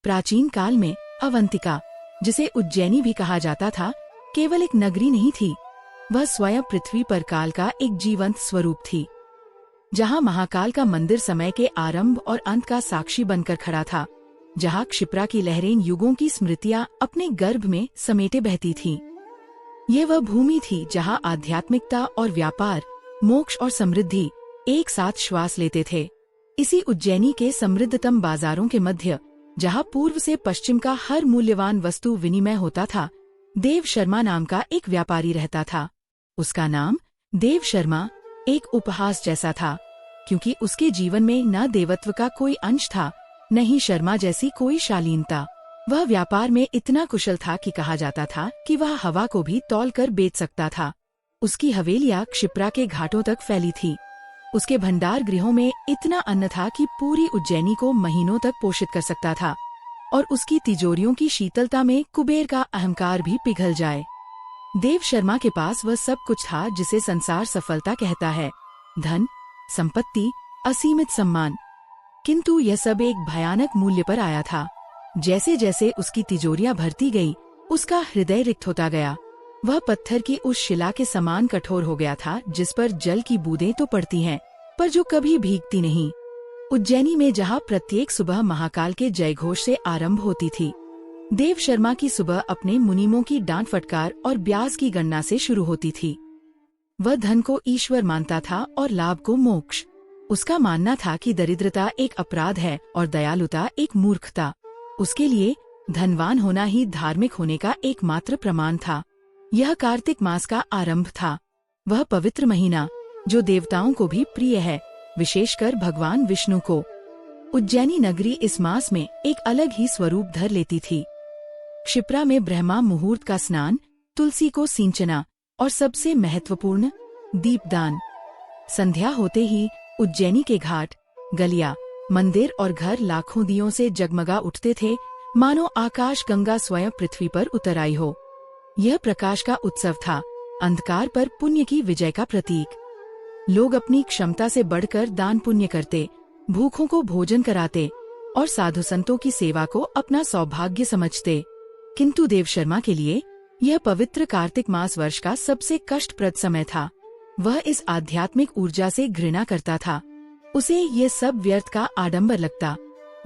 प्राचीन काल में अवंतिका, जिसे उज्जैनी भी कहा जाता था, केवल एक नगरी नहीं थी, वह स्वयं पृथ्वी पर काल का एक जीवंत स्वरूप थी, जहाँ महाकाल का मंदिर समय के आरंभ और अंत का साक्षी बनकर खड़ा था, जहाँ क्षिप्रा की लहरें युगों की स्मृतियां अपने गर्भ में समेटे बहती थीं। ये वह भूमि थी जहाँ आध्यात्मिकता और व्यापार, मोक्ष और समृद्धि एक साथ श्वास लेते थे। इसी उज्जैनी के समृद्धतम बाजारों के मध्य, जहाँ पूर्व से पश्चिम का हर मूल्यवान वस्तु विनिमय होता था, देव शर्मा नाम का एक व्यापारी रहता था। उसका नाम देव शर्मा एक उपहास जैसा था, क्योंकि उसके जीवन में न देवत्व का कोई अंश था, न ही शर्मा जैसी कोई शालीनता। वह व्यापार में इतना कुशल था कि कहा जाता था कि वह हवा को भी तौल कर बेच सकता था। उसकी हवेलियां क्षिप्रा के घाटों तक फैली थी। उसके भंडार गृहों में इतना अन्न था कि पूरी उज्जैनी को महीनों तक पोषित कर सकता था, और उसकी तिजोरियों की शीतलता में कुबेर का अहंकार भी पिघल जाए। देव शर्मा के पास वह सब कुछ था जिसे संसार सफलता कहता है, धन, संपत्ति, असीमित सम्मान। किंतु यह सब एक भयानक मूल्य पर आया था। जैसे जैसे उसकी तिजोरियां भरती गई, उसका हृदय रिक्त होता गया। वह पत्थर की उस शिला के समान कठोर हो गया था जिस पर जल की बूंदें तो पड़ती हैं, पर जो कभी भीगती नहीं। उज्जैनी में जहाँ प्रत्येक सुबह महाकाल के जयघोष से आरंभ होती थी, देव शर्मा की सुबह अपने मुनीमों की डांट फटकार और ब्याज की गणना से शुरू होती थी। वह धन को ईश्वर मानता था और लाभ को मोक्ष। उसका मानना था कि दरिद्रता एक अपराध है और दयालुता एक मूर्खता। उसके लिए धनवान होना ही धार्मिक होने का एकमात्र प्रमाण था। यह कार्तिक मास का आरंभ था, वह पवित्र महीना जो देवताओं को भी प्रिय है, विशेषकर भगवान विष्णु को। उज्जैनी नगरी इस मास में एक अलग ही स्वरूप धर लेती थी। क्षिप्रा में ब्रह्मा मुहूर्त का स्नान, तुलसी को सिंचना और सबसे महत्वपूर्ण दीपदान। संध्या होते ही उज्जैनी के घाट, गलियां, मंदिर और घर लाखों दियों से जगमगा उठते थे, मानो आकाश गंगा स्वयं पृथ्वी पर उतर आई हो। यह प्रकाश का उत्सव था, अंधकार पर पुण्य की विजय का प्रतीक। लोग अपनी क्षमता से बढ़कर दान पुण्य करते, भूखों को भोजन कराते और साधु संतों की सेवा को अपना सौभाग्य समझते। किंतु देव शर्मा के लिए यह पवित्र कार्तिक मास वर्ष का सबसे कष्टप्रद समय था। वह इस आध्यात्मिक ऊर्जा से घृणा करता था। उसे ये सब व्यर्थ का आडंबर लगता।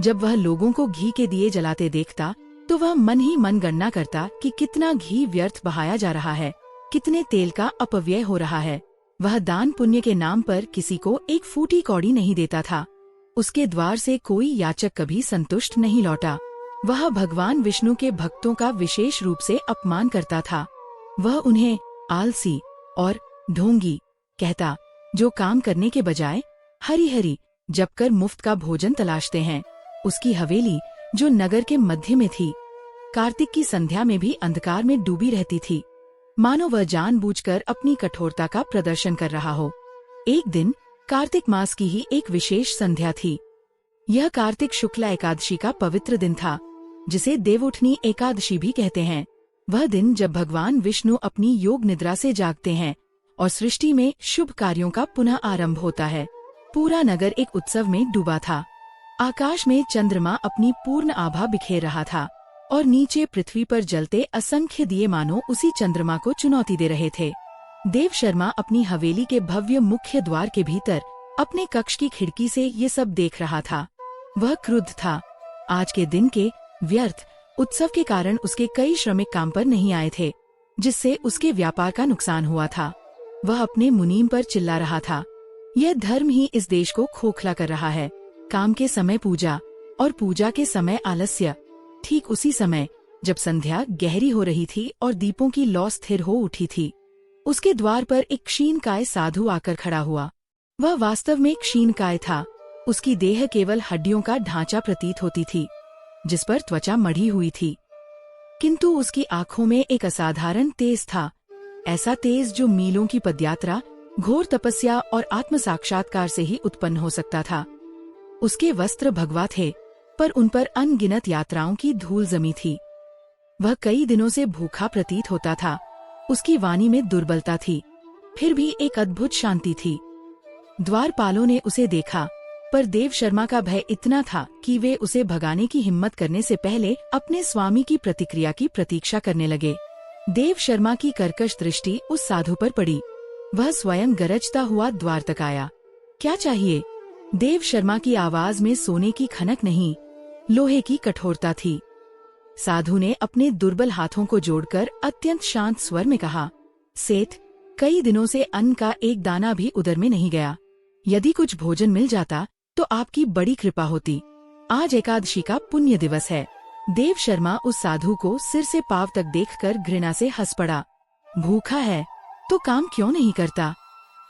जब वह लोगों को घी के दिए जलाते देखता तो वह मन ही मन गणना करता कि कितना घी व्यर्थ बहाया जा रहा है, कितने तेल का अपव्यय हो रहा है। वह दान पुण्य के नाम पर किसी को एक फूटी कौड़ी नहीं देता था। उसके द्वार से कोई याचक कभी संतुष्ट नहीं लौटा। वह भगवान विष्णु के भक्तों का विशेष रूप से अपमान करता था। वह उन्हें आलसी और ढोंगी कहता, जो काम करने के बजाय हरी हरी जपकर मुफ्त का भोजन तलाशते हैं। उसकी हवेली जो नगर के मध्य में थी, कार्तिक की संध्या में भी अंधकार में डूबी रहती थी, मानो वह जानबूझकर अपनी कठोरता का प्रदर्शन कर रहा हो। एक दिन कार्तिक मास की ही एक विशेष संध्या थी। यह कार्तिक शुक्ला एकादशी का पवित्र दिन था, जिसे देवउठनी एकादशी भी कहते हैं। वह दिन जब भगवान विष्णु अपनी योग निद्रा से जागते हैं और सृष्टि में शुभ कार्यों का पुनः आरंभ होता है। पूरा नगर एक उत्सव में डूबा था। आकाश में चंद्रमा अपनी पूर्ण आभा बिखेर रहा था और नीचे पृथ्वी पर जलते असंख्य दिए मानो उसी चंद्रमा को चुनौती दे रहे थे। देव शर्मा अपनी हवेली के भव्य मुख्य द्वार के भीतर अपने कक्ष की खिड़की से ये सब देख रहा था। वह क्रुद्ध था। आज के दिन के व्यर्थ उत्सव के कारण उसके कई श्रमिक काम पर नहीं आए थे, जिससे उसके व्यापार का नुकसान हुआ था। वह अपने मुनीम पर चिल्ला रहा था, यह धर्म ही इस देश को खोखला कर रहा है। काम के समय पूजा और पूजा के समय आलस्य। ठीक उसी समय जब संध्या गहरी हो रही थी और दीपों की लौ स्थिर हो उठी थी, उसके द्वार पर एक क्षीणकाय साधु आकर खड़ा हुआ। वह वास्तव में क्षीणकाय था। उसकी देह केवल हड्डियों का ढांचा प्रतीत होती थी, जिस पर त्वचा मढ़ी हुई थी, किंतु उसकी आंखों में एक असाधारण तेज था। ऐसा तेज जो मीलों की पदयात्रा, घोर तपस्या और आत्म साक्षात्कार से ही उत्पन्न हो सकता था। उसके वस्त्र भगवा थे, पर उन पर अनगिनत यात्राओं की धूल जमी थी। वह कई दिनों से भूखा प्रतीत होता था। उसकी वाणी में दुर्बलता थी, फिर भी एक अद्भुत शांति थी। द्वारपालों ने उसे देखा। पर देव शर्मा का भय इतना था कि वे उसे भगाने की हिम्मत करने से पहले अपने स्वामी की प्रतिक्रिया की प्रतीक्षा करने लगे। देव शर्मा की कर्कश दृष्टि उस साधु पर पड़ी। वह स्वयं गरजता हुआ द्वार तक आया। क्या चाहिए? देव शर्मा की आवाज में सोने की खनक नहीं, लोहे की कठोरता थी। साधु ने अपने दुर्बल हाथों को जोड़कर अत्यंत शांत स्वर में कहा, सेठ, कई दिनों से अन्न का एक दाना भी उदर में नहीं गया। यदि कुछ भोजन मिल जाता तो आपकी बड़ी कृपा होती। आज एकादशी का पुण्य दिवस है। देव शर्मा उस साधु को सिर से पांव तक देखकर घृणा से हंस पड़ा। भूखा है तो काम क्यों नहीं करता?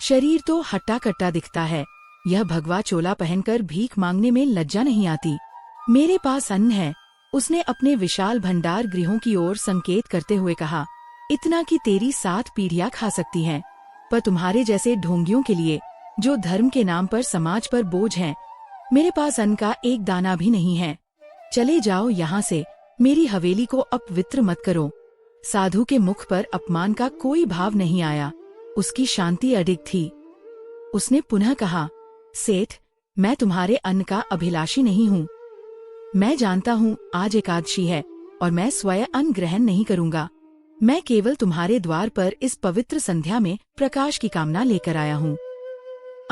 शरीर तो हट्टा कट्टा दिखता है। यह भगवा चोला पहनकर भीख मांगने में लज्जा नहीं आती। मेरे पास अन्न है, उसने अपने विशाल भंडार गृहों की ओर संकेत करते हुए कहा। इतना कि तेरी 7 पीढ़ियां खा सकती हैं। पर तुम्हारे जैसे ढोंगियों के लिए, जो धर्म के नाम पर समाज पर बोझ हैं, मेरे पास अन्न का एक दाना भी नहीं है। चले जाओ यहाँ से, मेरी हवेली को अपवित्र मत करो। साधु के मुख पर अपमान का कोई भाव नहीं आया। उसकी शांति अडिग थी। उसने पुनः कहा, सेठ, मैं तुम्हारे अन्न का अभिलाषी नहीं हूँ। मैं जानता हूँ आज एकादशी है और मैं स्वयं अन्न ग्रहण नहीं करूँगा। मैं केवल तुम्हारे द्वार पर इस पवित्र संध्या में प्रकाश की कामना लेकर आया हूँ।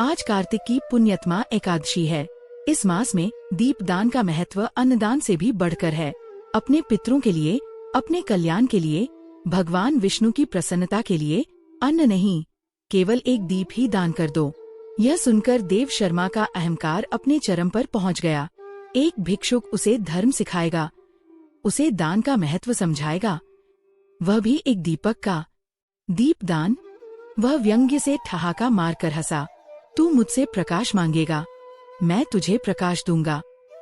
आज कार्तिक की पुण्यतमा एकादशी है। इस मास में दीपदान का महत्व अन्नदान से भी बढ़कर है। अपने पितरों के लिए, अपने कल्याण के लिए, भगवान विष्णु की प्रसन्नता के लिए अन्न नहीं, केवल एक दीप ही दान कर दो। यह सुनकर देव शर्मा का अहंकार अपने चरम पर पहुंच गया। एक भिक्षुक उसे धर्म सिखाएगा, उसे दान का महत्व समझाएगा, वह भी एक दीपक का। दीपदान? वह व्यंग्य से ठहाका मारकर हंसा। तू मुझसे प्रकाश मांगेगा, मैं तुझे प्रकाश दूंगा।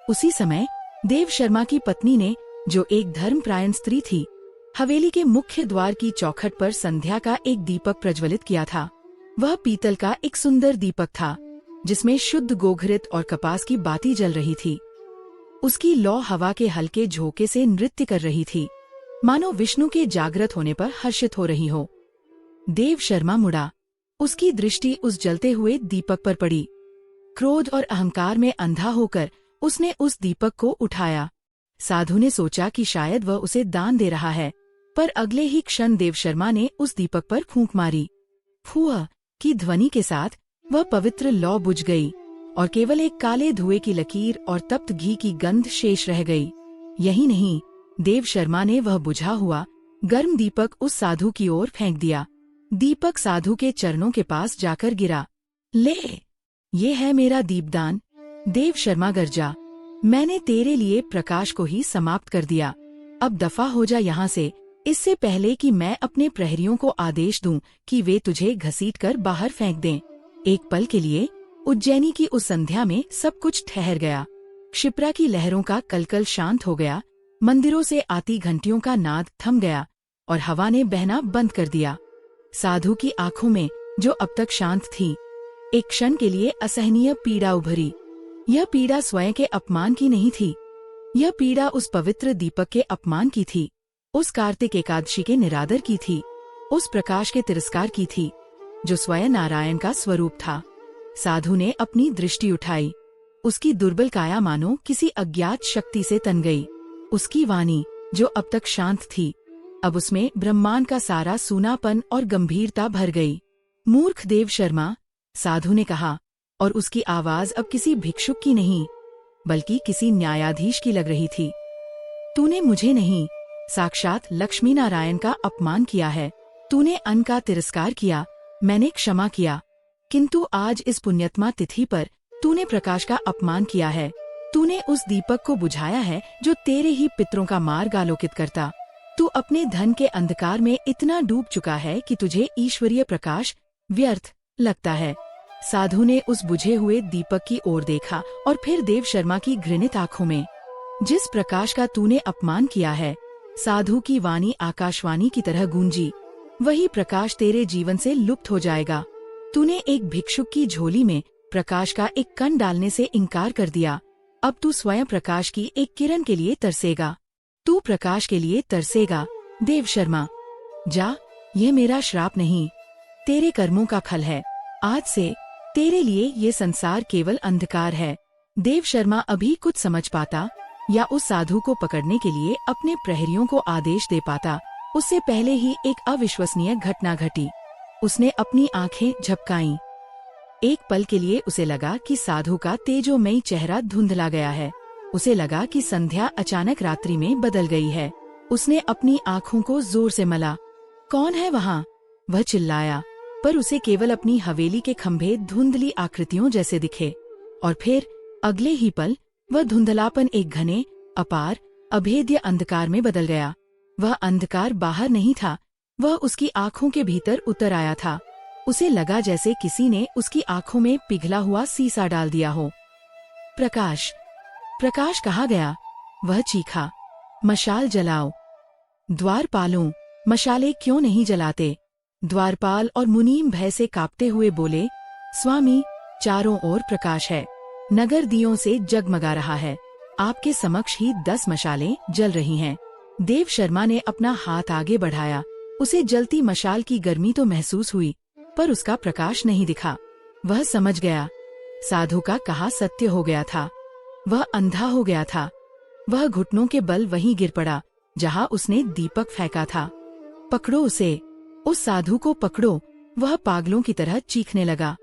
उसी समय देव शर्मा की पत्नी ने, जो एक धर्मप्रायण स्त्री थी, हवेली के मुख्य द्वार की चौखट पर संध्या का एक दीपक प्रज्वलित किया था। वह पीतल का एक सुंदर दीपक था, जिसमें शुद्ध गोघृत और कपास की बाती जल रही थी। उसकी लौ हवा के हल्के झोंके से नृत्य कर रही थी, मानो विष्णु के जागृत होने पर हर्षित हो रही हो। देव शर्मा मुड़ा। उसकी दृष्टि उस जलते हुए दीपक पर पड़ी। क्रोध और अहंकार में अंधा होकर उसने उस दीपक को उठाया। साधु ने सोचा कि शायद वह उसे दान दे रहा है, पर अगले ही क्षण देव शर्मा ने उस दीपक पर फूंक मारी। फुआ की ध्वनि के साथ वह पवित्र लौ बुझ गई और केवल एक काले धुएं की लकीर और तप्त घी की गंध शेष रह गई। यही नहीं, देव शर्मा ने वह बुझा हुआ गर्म दीपक उस साधु की ओर फेंक दिया। दीपक साधु के चरणों के पास जाकर गिरा। ले, ये है मेरा दीपदान। देव शर्मा गर्जा, मैंने तेरे लिए प्रकाश को ही समाप्त कर दिया। अब दफा हो जा यहाँ से, इससे पहले कि मैं अपने प्रहरियों को आदेश दूं कि वे तुझे घसीटकर बाहर फेंक दें। एक पल के लिए उज्जैनी की उस संध्या में सब कुछ ठहर गया। क्षिप्रा की लहरों का कलकल शांत हो गया, मंदिरों से आती घंटियों का नाद थम गया और हवा ने बहना बंद कर दिया। साधु की आंखों में, जो अब तक शांत थी, एक क्षण के लिए असहनीय पीड़ा उभरी। यह पीड़ा स्वयं के अपमान की नहीं थी, यह पीड़ा उस पवित्र दीपक के अपमान की थी, उस कार्तिक एकादशी के निरादर की थी, उस प्रकाश के तिरस्कार की थी, जो स्वयं नारायण का स्वरूप था। साधु ने अपनी दृष्टि उठाई। उसकी दुर्बल काया मानो किसी अज्ञात शक्ति से तन गई। उसकी वाणी, जो अब तक शांत थी, अब उसमें ब्रह्मांड का सारा सूनापन और गंभीरता भर गई। मूर्ख देव शर्मा, साधु ने कहा, और उसकी आवाज अब किसी भिक्षुक की नहीं, बल्कि किसी न्यायाधीश की लग रही थी। तूने मुझे नहीं, साक्षात लक्ष्मी नारायण का अपमान किया है। तूने अन्न का तिरस्कार किया, मैंने क्षमा किया, किंतु आज इस पुण्यतमा तिथि पर तूने प्रकाश का अपमान किया है। तूने उस दीपक को बुझाया है जो तेरे ही पितरों का मार्ग आलोकित करता। तू अपने धन के अंधकार में इतना डूब चुका है कि तुझे ईश्वरीय प्रकाश व्यर्थ लगता है। साधु ने उस बुझे हुए दीपक की ओर देखा और फिर देव शर्मा की घृणित आंखों में। जिस प्रकाश का तूने अपमान किया है, साधु की वाणी आकाशवाणी की तरह गूंजी, वही प्रकाश तेरे जीवन से लुप्त हो जाएगा। तूने एक भिक्षुक की झोली में प्रकाश का एक कण डालने से इनकार कर दिया। अब तू स्वयं प्रकाश की एक किरण के लिए तरसेगा। तू प्रकाश के लिए तरसेगा। देव शर्मा, जा, यह मेरा श्राप नहीं, तेरे कर्मों का फल है। आज से तेरे लिए ये संसार केवल अंधकार है। देव शर्मा अभी कुछ समझ पाता या उस साधु को पकड़ने के लिए अपने प्रहरियों को आदेश दे पाता, उससे पहले ही एक अविश्वसनीय घटना घटी। उसने अपनी आंखें झपकाईं। एक पल के लिए उसे लगा कि साधु का तेजोमयी चेहरा धुंधला गया है। उसे लगा कि संध्या अचानक रात्रि में बदल गई है। उसने अपनी आंखों को जोर से मला। कौन है वहाँ? वह चिल्लाया, पर उसे केवल अपनी हवेली के खंभे धुंधली आकृतियों जैसे दिखे। और फिर अगले ही पल वह धुंधलापन एक घने, अपार, अभेद्य अंधकार में बदल गया। वह अंधकार बाहर नहीं था, वह उसकी आंखों के भीतर उतर आया था। उसे लगा जैसे किसी ने उसकी आंखों में पिघला हुआ सीसा डाल दिया हो। प्रकाश, प्रकाश कहाँ गया? वह चीखा। मशाल जलाओ। द्वारपालों, मशालें क्यों नहीं जलाते? द्वारपाल और मुनीम भय से कांपते हुए बोले, स्वामी, चारों ओर प्रकाश है, नगर दियों से जगमगा रहा है, आपके समक्ष ही 10 मशालें जल रही हैं। देव शर्मा ने अपना हाथ आगे बढ़ाया। उसे जलती मशाल की गर्मी तो महसूस हुई, पर उसका प्रकाश नहीं दिखा। वह समझ गया, साधु का कहा सत्य हो गया था। वह अंधा हो गया था। वह घुटनों के बल वहीं गिर पड़ा जहां उसने दीपक फेंका था। पकड़ो उसे, उस साधु को पकड़ो। वह पागलों की तरह चीखने लगा।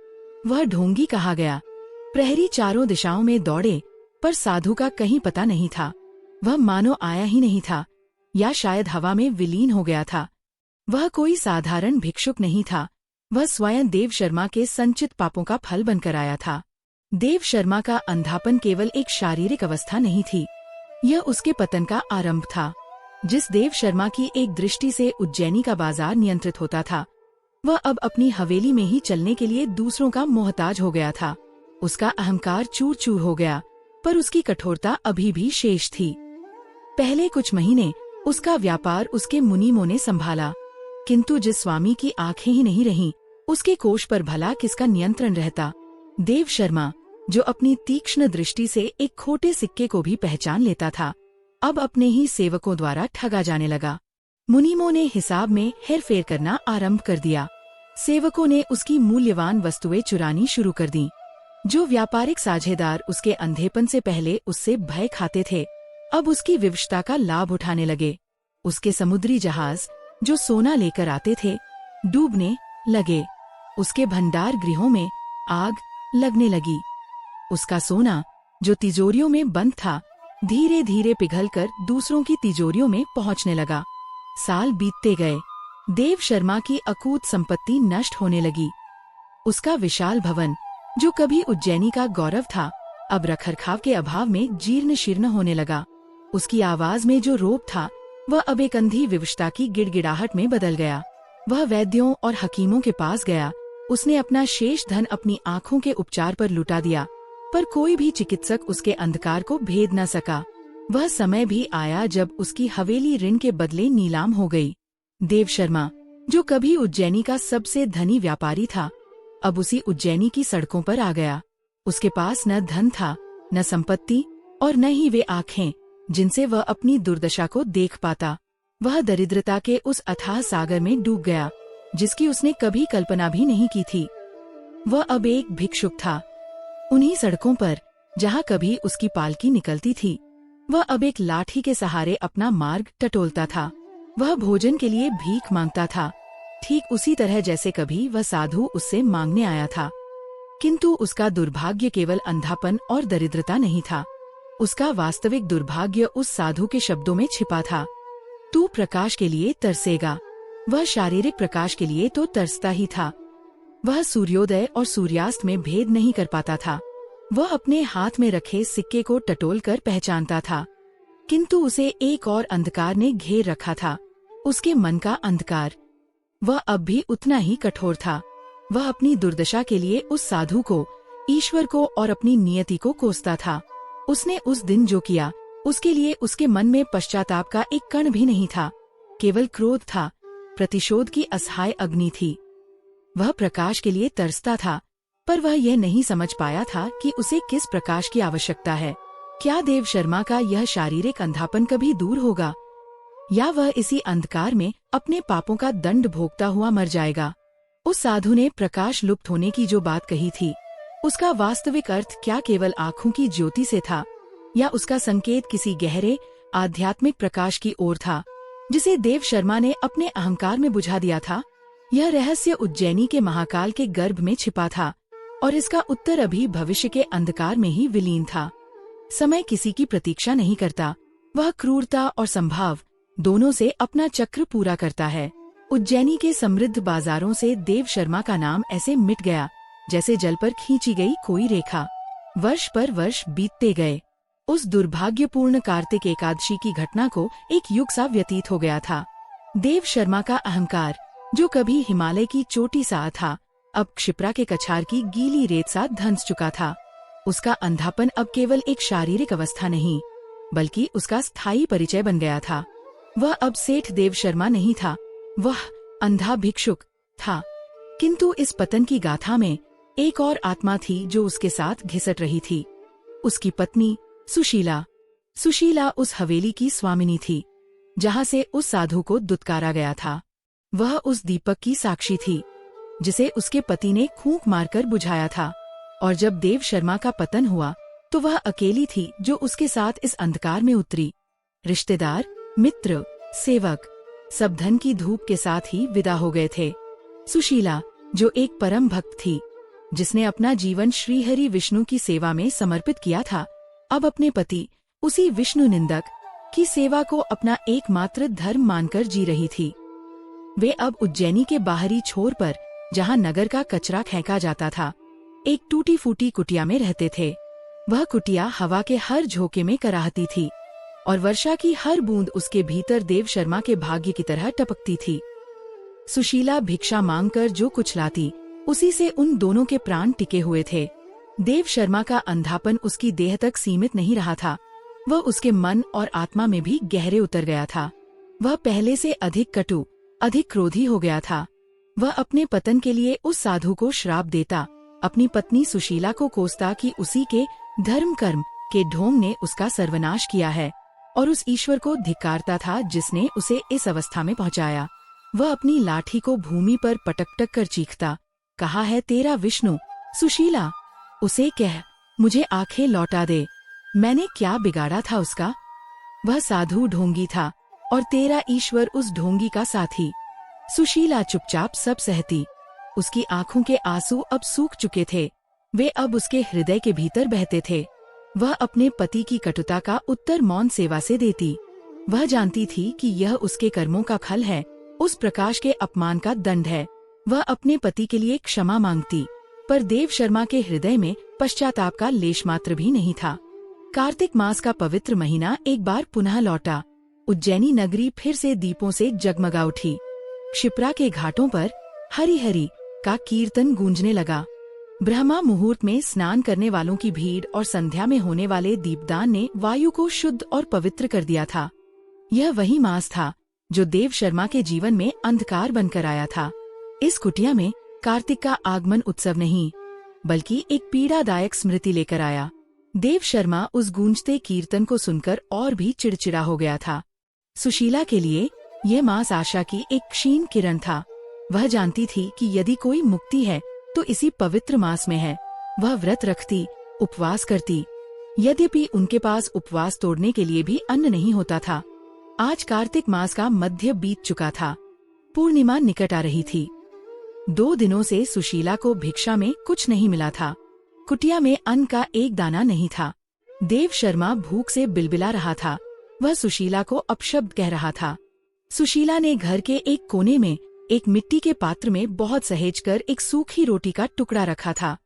वह ढोंगी कहा गया। प्रहरी चारों दिशाओं में दौड़े, पर साधु का कहीं पता नहीं था। वह मानो आया ही नहीं था, या शायद हवा में विलीन हो गया था। वह कोई साधारण भिक्षुक नहीं था, वह स्वयं देव शर्मा के संचित पापों का फल बनकर आया था। देव शर्मा का अंधापन केवल एक शारीरिक अवस्था नहीं थी, यह उसके पतन का आरंभ था। जिस देव शर्मा की एक दृष्टि से उज्जैनी का बाजार नियंत्रित होता था, वह अब अपनी हवेली में ही चलने के लिए दूसरों का मोहताज हो गया था। उसका अहंकार चूर चूर हो गया, पर उसकी कठोरता अभी भी शेष थी। पहले कुछ महीने उसका व्यापार उसके मुनीमों ने संभाला, किंतु जिस स्वामी की आंखें ही नहीं रहीं, उसके कोष पर भला किसका नियंत्रण रहता? देव शर्मा, जो अपनी तीक्ष्ण दृष्टि से एक खोटे सिक्के को भी पहचान लेता था, अब अपने ही सेवकों द्वारा ठगा जाने लगा। मुनीमों ने हिसाब में हेरफेर करना आरंभ कर दिया। सेवकों ने उसकी मूल्यवान वस्तुएं चुरानी शुरू कर दी। जो व्यापारिक साझेदार उसके अंधेपन से पहले उससे भय खाते थे, अब उसकी विवशता का लाभ उठाने लगे। उसके समुद्री जहाज जो सोना लेकर आते थे, डूबने लगे। उसके भंडार गृहों में आग लगने लगी। उसका सोना जो तिजोरियों में बंद था, धीरे धीरे पिघलकर दूसरों की तिजोरियों में पहुंचने लगा। साल बीतते गए। देव शर्मा की अकूत संपत्ति नष्ट होने लगी। उसका विशाल भवन, जो कभी उज्जैनी का गौरव था, अब रखरखाव के अभाव में जीर्ण शीर्ण होने लगा। उसकी आवाज में जो रोब था, वह अब एक अंधी विवशता की गिड़गिड़ाहट में बदल गया। वह वैद्यों और हकीमों के पास गया। उसने अपना शेष धन अपनी आंखों के उपचार पर लुटा दिया, पर कोई भी चिकित्सक उसके अंधकार को भेद न सका। वह समय भी आया जब उसकी हवेली ऋण के बदले नीलाम हो गई। देव शर्मा, जो कभी उज्जैनी का सबसे धनी व्यापारी था, अब उसी उज्जैनी की सड़कों पर आ गया। उसके पास न धन था, न संपत्ति, और न ही वे आँखें जिनसे वह अपनी दुर्दशा को देख पाता। वह दरिद्रता के उस अथाह सागर में डूब गया, जिसकी उसने कभी कल्पना भी नहीं की थी। वह अब एक भिक्षुक था। उन्हीं सड़कों पर जहाँ कभी उसकी पालकी निकलती थी, वह अब एक लाठी के सहारे अपना मार्ग टटोलता था। वह भोजन के लिए भीख मांगता था, ठीक उसी तरह जैसे कभी वह साधु उससे मांगने आया था। किंतु उसका दुर्भाग्य केवल अंधापन और दरिद्रता नहीं था। उसका वास्तविक दुर्भाग्य उस साधु के शब्दों में छिपा था। तू प्रकाश के लिए तरसेगा। वह शारीरिक प्रकाश के लिए तो तरसता ही था। वह सूर्योदय और सूर्यास्त में भेद नहीं कर पाता था। वह अपने हाथ में रखे सिक्के को टटोलकर पहचानता था, किंतु उसे एक और अंधकार ने घेर रखा था, उसके मन का अंधकार। वह अब भी उतना ही कठोर था। वह अपनी दुर्दशा के लिए उस साधु को, ईश्वर को और अपनी नियति को कोसता था। उसने उस दिन जो किया, उसके लिए उसके मन में पश्चाताप का एक कण भी नहीं था, केवल क्रोध था। प्रतिशोध की असहाय अग्नि थी। वह प्रकाश के लिए तरसता था, पर वह यह नहीं समझ पाया था कि उसे किस प्रकाश की आवश्यकता है। क्या देव शर्मा का यह शारीरिक अंधापन कभी दूर होगा, या वह इसी अंधकार में अपने पापों का दंड भोगता हुआ मर जाएगा? उस साधु ने प्रकाश लुप्त होने की जो बात कही थी, उसका वास्तविक अर्थ क्या केवल आँखों की ज्योति से था, या उसका संकेत किसी गहरे आध्यात्मिक प्रकाश की ओर था, जिसे देव शर्मा ने अपने अहंकार में बुझा दिया था? यह रहस्य उज्जैनी के महाकाल के गर्भ में छिपा था, और इसका उत्तर अभी भविष्य के अंधकार में ही विलीन था। समय किसी की प्रतीक्षा नहीं करता, वह क्रूरता और संभाव दोनों से अपना चक्र पूरा करता है। उज्जैनी के समृद्ध बाजारों से देव शर्मा का नाम ऐसे मिट गया जैसे जल पर खींची गई कोई रेखा। वर्ष पर वर्ष बीतते गए। उस दुर्भाग्यपूर्ण कार्तिक एकादशी की घटना को एक युग सा व्यतीत हो गया था। देव शर्मा का अहंकार, जो कभी हिमालय की चोटी सा था, अब क्षिप्रा के कछार की गीली रेत सा धंस चुका था। उसका अंधापन अब केवल एक शारीरिक अवस्था नहीं, बल्कि उसका स्थायी परिचय बन गया था। वह अब सेठ देव शर्मा नहीं था, वह अंधा भिक्षुक था। किंतु इस पतन की गाथा में एक और आत्मा थी जो उसके साथ घिसट रही थी। उसकी पत्नी सुशीला। सुशीला उस हवेली की स्वामिनी थी जहाँ से उस साधु को दुत्कारा गया था। वह उस दीपक की साक्षी थी जिसे उसके पति ने फूंक मारकर बुझाया था, और जब देव शर्मा का पतन हुआ तो वह अकेली थी जो उसके साथ इस अंधकार में उतरी। रिश्तेदार, मित्र, सेवक सब धन की धूप के साथ ही विदा हो गए थे। सुशीला, जो एक परम भक्त थी, जिसने अपना जीवन श्रीहरि विष्णु की सेवा में समर्पित किया था, अब अपने पति, उसी विष्णु निंदक की सेवा को अपना एकमात्र धर्म मानकर जी रही थी। वे अब उज्जैनी के बाहरी छोर पर, जहाँ नगर का कचरा फेंका जाता था, एक टूटी फूटी कुटिया में रहते थे। वह कुटिया हवा के हर झोंके में कराहती थी, और वर्षा की हर बूंद उसके भीतर देव शर्मा के भाग्य की तरह टपकती थी। सुशीला भिक्षा मांगकर जो कुछ लाती, उसी से उन दोनों के प्राण टिके हुए थे। देव शर्मा का अंधापन उसकी देह तक सीमित नहीं रहा था, वह उसके मन और आत्मा में भी गहरे उतर गया था। वह पहले से अधिक कटु, अधिक क्रोधी हो गया था। वह अपने पतन के लिए उस साधु को श्राप देता, अपनी पत्नी सुशीला को कोसता कि उसी के धर्म कर्म के ढोंग ने उसका सर्वनाश किया है, और उस ईश्वर को धिक्कारता था जिसने उसे इस अवस्था में पहुंचाया। वह अपनी लाठी को भूमि पर पटक कर चीखता, कहा है तेरा विष्णु, सुशीला, उसे कह मुझे आंखें लौटा दे, मैंने क्या बिगाड़ा था उसका? वह साधु ढोंगी था और तेरा ईश्वर उस ढोंगी का साथी। सुशीला चुपचाप सब सहती। उसकी आंखों के आंसू अब सूख चुके थे, वे अब उसके हृदय के भीतर बहते थे। वह अपने पति की कटुता का उत्तर मौन सेवा से देती। वह जानती थी कि यह उसके कर्मों का फल है, उस प्रकाश के अपमान का दंड है। वह अपने पति के लिए क्षमा मांगती, पर देव शर्मा के हृदय में पश्चाताप का लेश मात्र भी नहीं था। कार्तिक मास का पवित्र महीना एक बार पुनः लौटा। उज्जैनी नगरी फिर से दीपों से जगमगा उठी। क्षिप्रा के घाटों पर हरि हरि का कीर्तन गूंजने लगा। ब्रह्मा मुहूर्त में स्नान करने वालों की भीड़ और संध्या में होने वाले दीपदान ने वायु को शुद्ध और पवित्र कर दिया था। यह वही मास था जो देव शर्मा के जीवन में अंधकार बनकर आया था। इस कुटिया में कार्तिक का आगमन उत्सव नहीं, बल्कि एक पीड़ादायक स्मृति लेकर आया। देव शर्मा उस गूंजते कीर्तन को सुनकर और भी चिड़चिड़ा हो गया था। सुशीला के लिए यह मास आशा की एक क्षीण किरण था। वह जानती थी कि यदि कोई मुक्ति है तो इसी पवित्र मास में है। वह व्रत रखती, उपवास करती, यद्यपि उनके पास उपवास तोड़ने के लिए भी अन्न नहीं होता था। आज कार्तिक मास का मध्य बीत चुका था, पूर्णिमा निकट आ रही थी। 2 दिनों से सुशीला को भिक्षा में कुछ नहीं मिला था। कुटिया में अन्न का एक दाना नहीं था। देव शर्मा भूख से बिलबिला रहा था। वह सुशीला को अपशब्द कह रहा था। सुशीला ने घर के एक कोने में एक मिट्टी के पात्र में बहुत सहेजकर एक सूखी रोटी का टुकड़ा रखा था।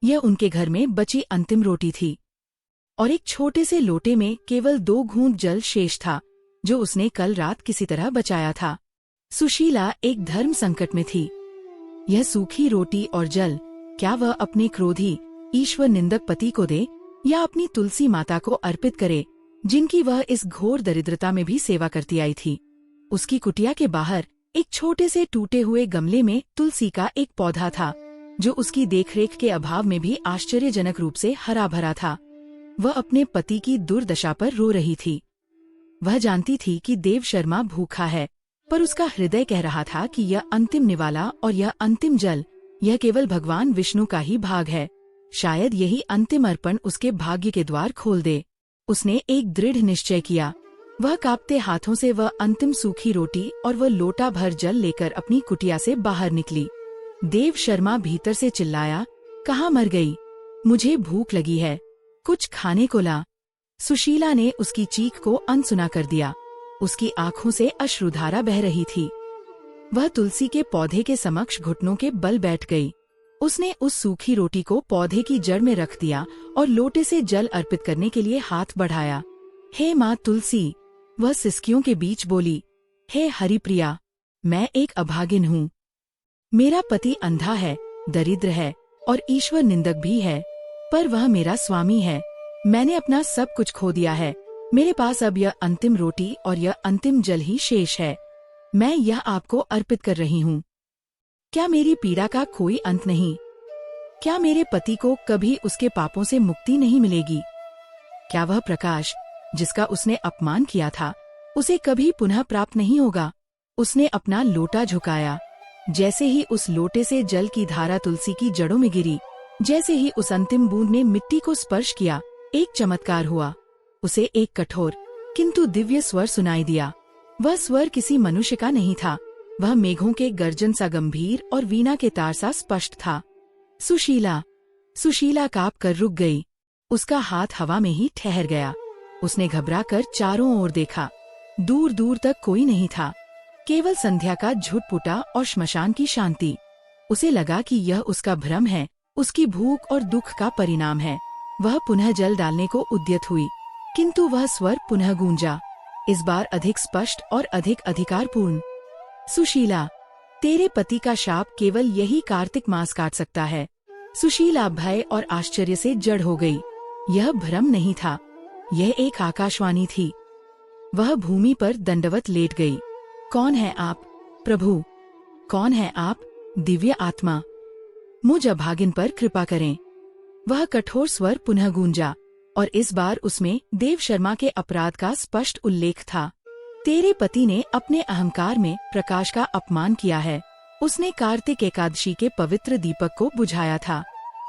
यह उनके घर में बची अंतिम रोटी थी, और एक छोटे से लोटे में केवल 2 घूंट जल शेष था, जो उसने कल रात किसी तरह बचाया था। सुशीला एक धर्म संकट में थी। यह सूखी रोटी और जल क्या वह अपने क्रोधी ईश्वर निंदक पति को दे, या अपनी तुलसी माता को अर्पित करे, जिनकी वह इस घोर दरिद्रता में भी सेवा करती आई थी। उसकी कुटिया के बाहर एक छोटे से टूटे हुए गमले में तुलसी का एक पौधा था, जो उसकी देखरेख के अभाव में भी आश्चर्यजनक रूप से हरा भरा था। वह अपने पति की दुर्दशा पर रो रही थी। वह जानती थी कि देव शर्मा भूखा है, पर उसका हृदय कह रहा था कि यह अंतिम निवाला और यह अंतिम जल, यह केवल भगवान विष्णु का ही भाग है। शायद यही अंतिम अर्पण उसके भाग्य के द्वार खोल दे। उसने एक दृढ़ निश्चय किया। वह कांपते हाथों से वह अंतिम सूखी रोटी और वह लोटा भर जल लेकर अपनी कुटिया से बाहर निकली। देव शर्मा भीतर से चिल्लाया, कहाँ मर गई? मुझे भूख लगी है, कुछ खाने को ला। सुशीला ने उसकी चीख को अनसुना कर दिया। उसकी आंखों से अश्रुधारा बह रही थी। वह तुलसी के पौधे के समक्ष घुटनों के बल बैठ गई। उसने उस सूखी रोटी को पौधे की जड़ में रख दिया और लोटे से जल अर्पित करने के लिए हाथ बढ़ाया। हे माँ तुलसी, वह सिसकियों के बीच बोली, हे हरिप्रिया, मैं एक अभागिन हूँ। मेरा पति अंधा है, दरिद्र है और ईश्वर निंदक भी है, पर वह मेरा स्वामी है। मैंने अपना सब कुछ खो दिया है। मेरे पास अब यह अंतिम रोटी और यह अंतिम जल ही शेष है। मैं यह आपको अर्पित कर रही हूँ। क्या मेरी पीड़ा का कोई अंत नहीं? क्या मेरे पति को कभी उसके पापों से मुक्ति नहीं मिलेगी? क्या वह प्रकाश जिसका उसने अपमान किया था उसे कभी पुनः प्राप्त नहीं होगा? उसने अपना लोटा झुकाया। जैसे ही उस लोटे से जल की धारा तुलसी की जड़ों में गिरी, जैसे ही उस अंतिम बूंद ने मिट्टी को स्पर्श किया, एक चमत्कार हुआ। उसे एक कठोर किंतु दिव्य स्वर सुनाई दिया। वह स्वर किसी मनुष्य का नहीं था। वह मेघों के गर्जन सा गंभीर और वीणा के तार सा स्पष्ट था। सुशीला। सुशीला कांप कर रुक गई। उसका हाथ हवा में ही ठहर गया। उसने घबराकर चारों ओर देखा। दूर दूर तक कोई नहीं था, केवल संध्या का झुटपुटा और श्मशान की शांति। उसे लगा कि यह उसका भ्रम है, उसकी भूख और दुख का परिणाम है। वह पुनः जल डालने को उद्यत हुई, किंतु वह स्वर पुनः गूंजा, इस बार अधिक स्पष्ट और अधिक अधिकारपूर्ण। सुशीला, तेरे पति का शाप केवल यही कार्तिक मास काट सकता है। सुशीला भय और आश्चर्य से जड़ हो गई। यह भ्रम नहीं था, यह एक आकाशवाणी थी। वह भूमि पर दंडवत लेट गई। कौन है आप, प्रभु? कौन है आप, दिव्य आत्मा? मुझ अभागिन पर कृपा करें। वह कठोर स्वर पुनः गूंजा और इस बार उसमें देव शर्मा के अपराध का स्पष्ट उल्लेख था। तेरे पति ने अपने अहंकार में प्रकाश का अपमान किया है। उसने कार्तिक एकादशी के पवित्र दीपक को बुझाया था।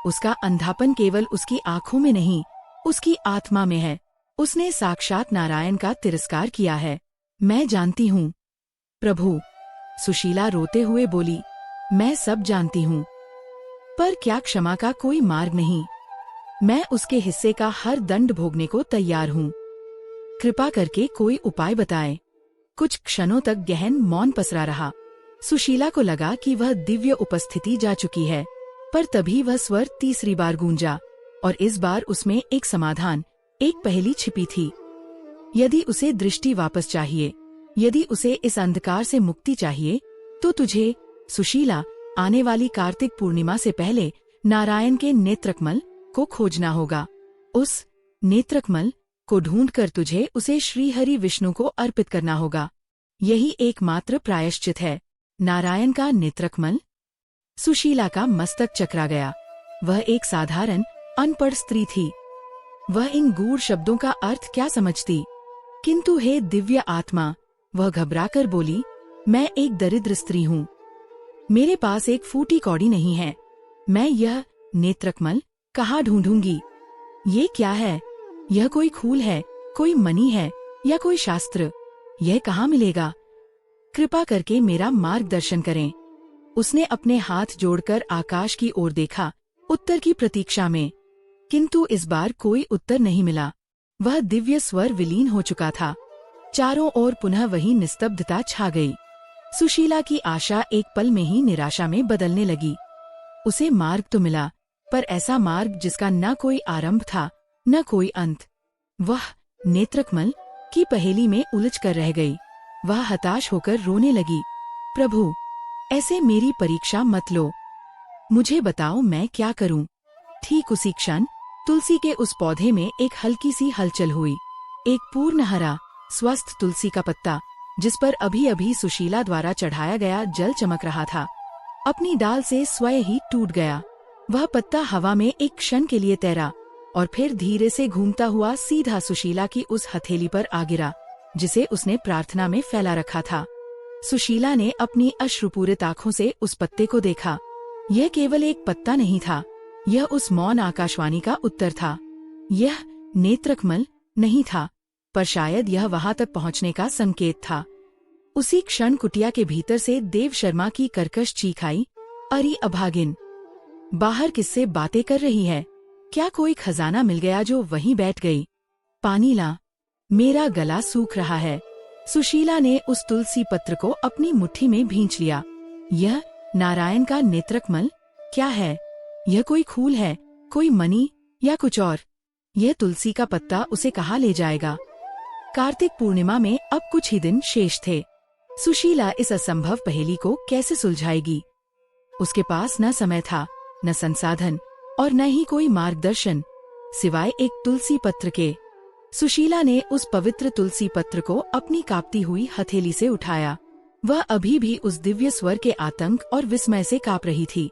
उसका अंधापन केवल उसकी आंखों में नहीं, उसकी आत्मा में है। उसने साक्षात नारायण का तिरस्कार किया है। मैं जानती हूँ प्रभु। सुशीला रोते हुए बोली, मैं सब जानती हूँ, पर क्या क्षमा का कोई मार्ग नहीं? मैं उसके हिस्से का हर दंड भोगने को तैयार हूँ। कृपा करके कोई उपाय बताएं। कुछ क्षणों तक गहन मौन पसरा रहा। सुशीला को लगा कि वह दिव्य उपस्थिति जा चुकी है, पर तभी वह स्वर तीसरी बार गूंजा और इस बार उसमें एक समाधान, एक पहेली छिपी थी। यदि उसे दृष्टि वापस चाहिए, यदि उसे इस अंधकार से मुक्ति चाहिए, तो तुझे, सुशीला, आने वाली कार्तिक पूर्णिमा से पहले नारायण के नेत्रकमल को खोजना होगा। उस नेत्रकमल को ढूंढकर तुझे उसे श्री हरि विष्णु को अर्पित करना होगा। यही एकमात्र प्रायश्चित है। नारायण का नेत्रकमल। सुशीला का मस्तक चकरा गया। वह एक साधारण अनपढ़ स्त्री थी। वह इन गूढ़ शब्दों का अर्थ क्या समझती? किंतु हे दिव्य आत्मा, वह घबराकर बोली, मैं एक दरिद्र स्त्री हूँ। मेरे पास एक फूटी कौड़ी नहीं है। मैं यह नेत्रकमल कहाँ ढूंढूंगी? ये क्या है? यह कोई खूल है, कोई मणि है या कोई शास्त्र? यह कहाँ मिलेगा? कृपा करके मेरा मार्गदर्शन करें। उसने अपने हाथ जोड़कर आकाश की ओर देखा, उत्तर की प्रतीक्षा में, किंतु इस बार कोई उत्तर नहीं मिला। वह दिव्य स्वर विलीन हो चुका था। चारों ओर पुनः वही निस्तब्धता छा गई। सुशीला की आशा एक पल में ही निराशा में बदलने लगी। उसे मार्ग तो मिला, पर ऐसा मार्ग जिसका न कोई आरंभ था न कोई अंत। वह नेत्रकमल की पहेली में उलझ कर रह गई। वह हताश होकर रोने लगी, प्रभु, ऐसे मेरी परीक्षा मत लो। मुझे बताओ मैं क्या करूं? ठीक उसी क्षण तुलसी के उस पौधे में एक हल्की सी हलचल हुई। एक पूर्ण हरा स्वस्थ तुलसी का पत्ता, जिस पर अभी अभी सुशीला द्वारा चढ़ाया गया जल चमक रहा था, अपनी डाल से स्वयं ही टूट गया। वह पत्ता हवा में एक क्षण के लिए तैरा और फिर धीरे से घूमता हुआ सीधा सुशीला की उस हथेली पर आ गिरा, जिसे उसने प्रार्थना में फैला रखा था। सुशीला ने अपनी अश्रुपूरित आंखों से उस पत्ते को देखा। यह केवल एक पत्ता नहीं था, यह उस मौन आकाशवाणी का उत्तर था। यह नेत्रकमल नहीं था, पर शायद यह वहां तक पहुंचने का संकेत था। उसी क्षण कुटिया के भीतर से देव शर्मा की कर्कश चीख आई, अरे अभागिन, बाहर किससे बातें कर रही है? क्या कोई खजाना मिल गया जो वहीं बैठ गई? पानी ला, मेरा गला सूख रहा है। सुशीला ने उस तुलसी पत्र को अपनी मुट्ठी में भींच लिया। यह नारायण का नेत्रकमल क्या है? यह कोई खूल है, कोई मणि या कुछ और? यह तुलसी का पत्ता उसे कहाँ ले जाएगा? कार्तिक पूर्णिमा में अब कुछ ही दिन शेष थे। सुशीला इस असंभव पहेली को कैसे सुलझाएगी? उसके पास न समय था, न संसाधन और न ही कोई मार्गदर्शन, सिवाय एक तुलसी पत्र के। सुशीला ने उस पवित्र तुलसी पत्र को अपनी कांपती हुई हथेली से उठाया। वह अभी भी उस दिव्य स्वर के आतंक और विस्मय से कांप रही थी।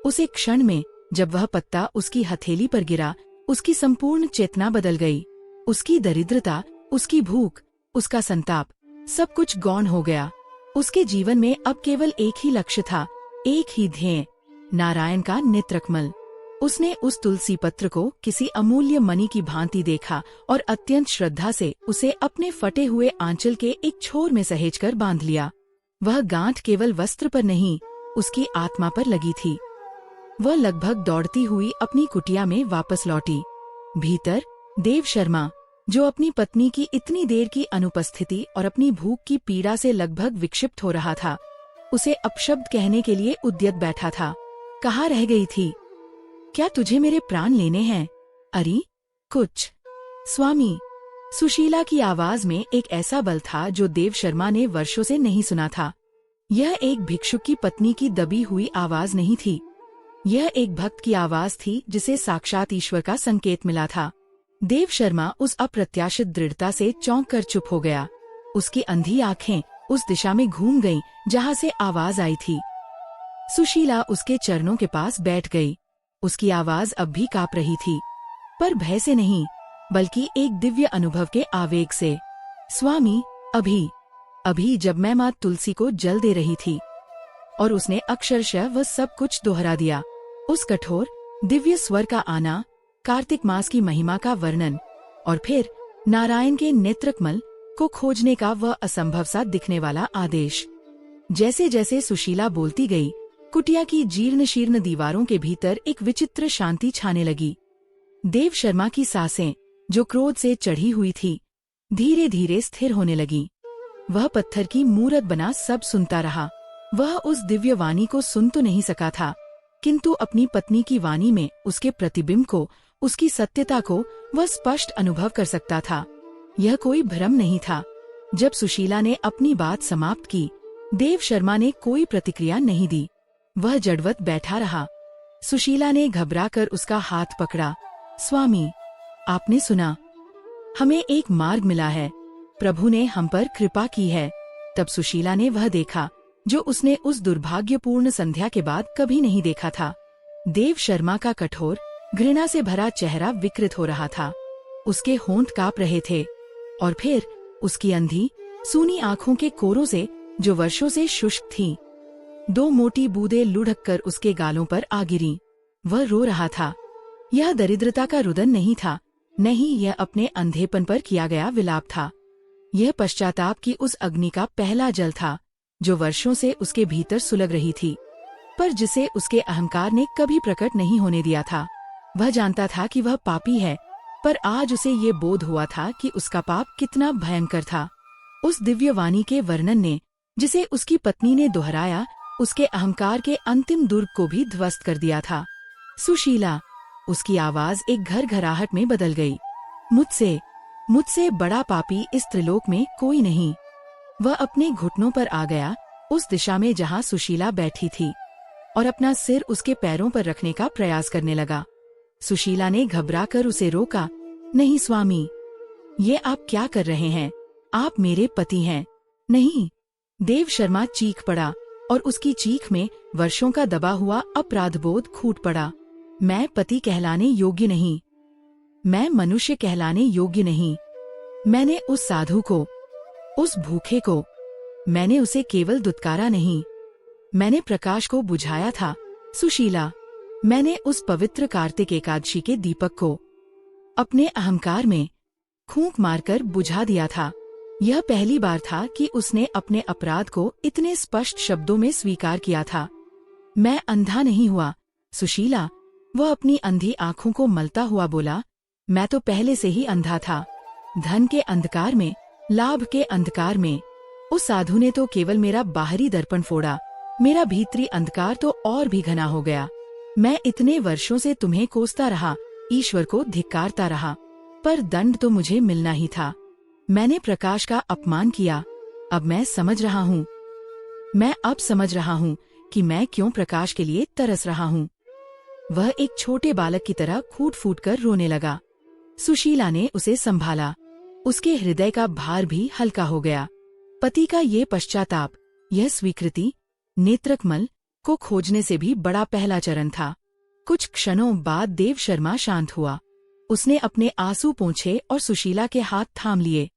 उस एक क्षण में जब वह पत्ता उसकी हथेली पर गिरा, उसकी संपूर्ण चेतना बदल गई। उसकी दरिद्रता, उसकी भूख, उसका संताप, सब कुछ गौण हो गया। उसके जीवन में अब केवल एक ही लक्ष्य था, एक ही ध्येय, नारायण का नेत्रकमल। उसने उस तुलसी पत्र को किसी अमूल्य मणि की भांति देखा और अत्यंत श्रद्धा से उसे अपने फटे हुए आंचल के एक छोर में सहेजकर बांध लिया। वह गांठ केवल वस्त्र पर नहीं, उसकी आत्मा पर लगी थी। वह लगभग दौड़ती हुई अपनी कुटिया में वापस लौटी। भीतर देव शर्मा, जो अपनी पत्नी की इतनी देर की अनुपस्थिति और अपनी भूख की पीड़ा से लगभग विक्षिप्त हो रहा था, उसे अपशब्द कहने के लिए उद्यत बैठा था। कहाँ रह गई थी? क्या तुझे मेरे प्राण लेने हैं? अरे कुछ स्वामी। सुशीला की आवाज में एक ऐसा बल था जो देव शर्मा ने वर्षों से नहीं सुना था। यह एक भिक्षुक की पत्नी की दबी हुई आवाज नहीं थी, यह एक भक्त की आवाज थी जिसे साक्षात ईश्वर का संकेत मिला था। देव शर्मा उस अप्रत्याशित दृढ़ता से चौंक कर चुप हो गया। उसकी अंधी आंखें उस दिशा में घूम गईं जहां से आवाज आई थी। सुशीला उसके चरणों के पास बैठ गई। उसकी आवाज अब भी कांप रही थी, पर भय से नहीं, बल्कि एक दिव्य अनुभव के आवेग से। स्वामी, अभी जब मैं माँ तुलसी को जल दे रही थी। और उसने अक्षरशः वह सब कुछ दोहरा दिया। उस कठोर दिव्य स्वर का आना, कार्तिक मास की महिमा का वर्णन, और फिर नारायण के नेत्रकमल को खोजने का वह असंभव सा दिखने वाला आदेश। जैसे जैसे सुशीला बोलती गई, कुटिया की जीर्ण शीर्ण दीवारों के भीतर एक विचित्र शांति छाने लगी। देव शर्मा की सांसें, जो क्रोध से चढ़ी हुई थी, धीरे धीरे स्थिर होने लगी। वह पत्थर की मूरत बना सब सुनता रहा। वह उस दिव्य वाणी को सुन तो नहीं सका था, किंतु अपनी पत्नी की वाणी में उसके प्रतिबिंब को, उसकी सत्यता को वह स्पष्ट अनुभव कर सकता था। यह कोई भ्रम नहीं था। जब सुशीला ने अपनी बात समाप्त की, देव शर्मा ने कोई प्रतिक्रिया नहीं दी। वह जड़वत बैठा रहा। सुशीला ने घबराकर उसका हाथ पकड़ा। स्वामी, आपने सुना? हमें एक मार्ग मिला है। प्रभु ने हम पर कृपा की है। तब सुशीला ने वह देखा जो उसने उस दुर्भाग्यपूर्ण संध्या के बाद कभी नहीं देखा था। देव शर्मा का कठोर, घृणा से भरा चेहरा विकृत हो रहा था। उसके होंठ कांप रहे थे, और फिर उसकी अंधी, सूनी आंखों के कोरों से, जो वर्षों से शुष्क थीं, 2 मोटी बूंदें लुढ़क कर उसके गालों पर आ गिरीं। वह रो रहा था। यह दरिद्रता का रुदन नहीं था, नहीं, यह अपने अंधेपन पर किया गया विलाप था। यह पश्चाताप की उस अग्नि का पहला जल था जो वर्षों से उसके भीतर सुलग रही थी, पर जिसे उसके अहंकार ने कभी प्रकट नहीं होने दिया था। वह जानता था कि वह पापी है, पर आज उसे ये बोध हुआ था कि उसका पाप कितना भयंकर था। उस दिव्य वाणी के वर्णन ने, जिसे उसकी पत्नी ने दोहराया, उसके अहंकार के अंतिम दुर्ग को भी ध्वस्त कर दिया था। सुशीला, उसकी आवाज एक घरघराहट में बदल गई। मुझसे बड़ा पापी इस त्रिलोक में कोई नहीं। वह अपने घुटनों पर आ गया, उस दिशा में जहां सुशीला बैठी थी, और अपना सिर उसके पैरों पर रखने का प्रयास करने लगा। सुशीला ने घबराकर उसे रोका। नहीं स्वामी, ये आप क्या कर रहे हैं? आप मेरे पति हैं। नहीं। देव शर्मा चीख पड़ा, और उसकी चीख में वर्षों का दबा हुआ अपराधबोध फूट पड़ा। मैं पति कहलाने योग्य नहीं, मैं मनुष्य कहलाने योग्य नहीं। मैंने उस साधु को, उस भूखे को, मैंने उसे केवल दुत्कारा नहीं, मैंने प्रकाश को बुझाया था। सुशीला, मैंने उस पवित्र कार्तिक एकादशी के दीपक को अपने अहंकार में फूंक मारकर बुझा दिया था। यह पहली बार था कि उसने अपने अपराध को इतने स्पष्ट शब्दों में स्वीकार किया था। मैं अंधा नहीं हुआ, सुशीला, वह अपनी अंधी आंखों को मलता हुआ बोला। मैं तो पहले से ही अंधा था। धन के अंधकार में, लाभ के अंधकार में। उस साधु ने तो केवल मेरा बाहरी दर्पण फोड़ा, मेरा भीतरी अंधकार तो और भी घना हो गया। मैं इतने वर्षों से तुम्हें कोसता रहा, ईश्वर को धिक्कारता रहा, पर दंड तो मुझे मिलना ही था। मैंने प्रकाश का अपमान किया। अब मैं समझ रहा हूँ, मैं अब समझ रहा हूँ कि मैं क्यों प्रकाश के लिए तरस रहा हूँ। वह एक छोटे बालक की तरह फूट फूट कर रोने लगा। सुशीला ने उसे संभाला। उसके हृदय का भार भी हल्का हो गया। पति का ये पश्चाताप, यह स्वीकृति, नेत्रकमल को खोजने से भी बड़ा पहला चरण था। कुछ क्षणों बाद देव शर्मा शांत हुआ। उसने अपने आंसू पोंछे और सुशीला के हाथ थाम लिए।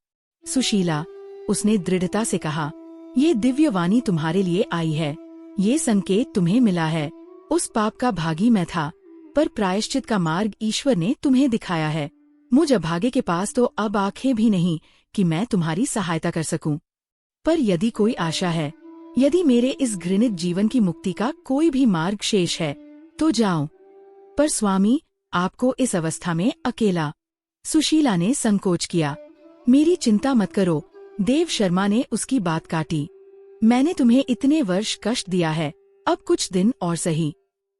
सुशीला, उसने दृढ़ता से कहा, ये दिव्य वाणी तुम्हारे लिए आई है। ये संकेत तुम्हें मिला है। उस पाप का भागी मैं था, पर प्रायश्चित का मार्ग ईश्वर ने तुम्हें दिखाया है। मुझ अभागे के पास तो अब आंखें भी नहीं कि मैं तुम्हारी सहायता कर सकूं। पर यदि कोई आशा है, यदि मेरे इस घृणित जीवन की मुक्ति का कोई भी मार्ग शेष है, तो जाओ। पर स्वामी, आपको इस अवस्था में अकेला। सुशीला ने संकोच किया। मेरी चिंता मत करो, देव शर्मा ने उसकी बात काटी। मैंने तुम्हें इतने वर्ष कष्ट दिया है, अब कुछ दिन और सही।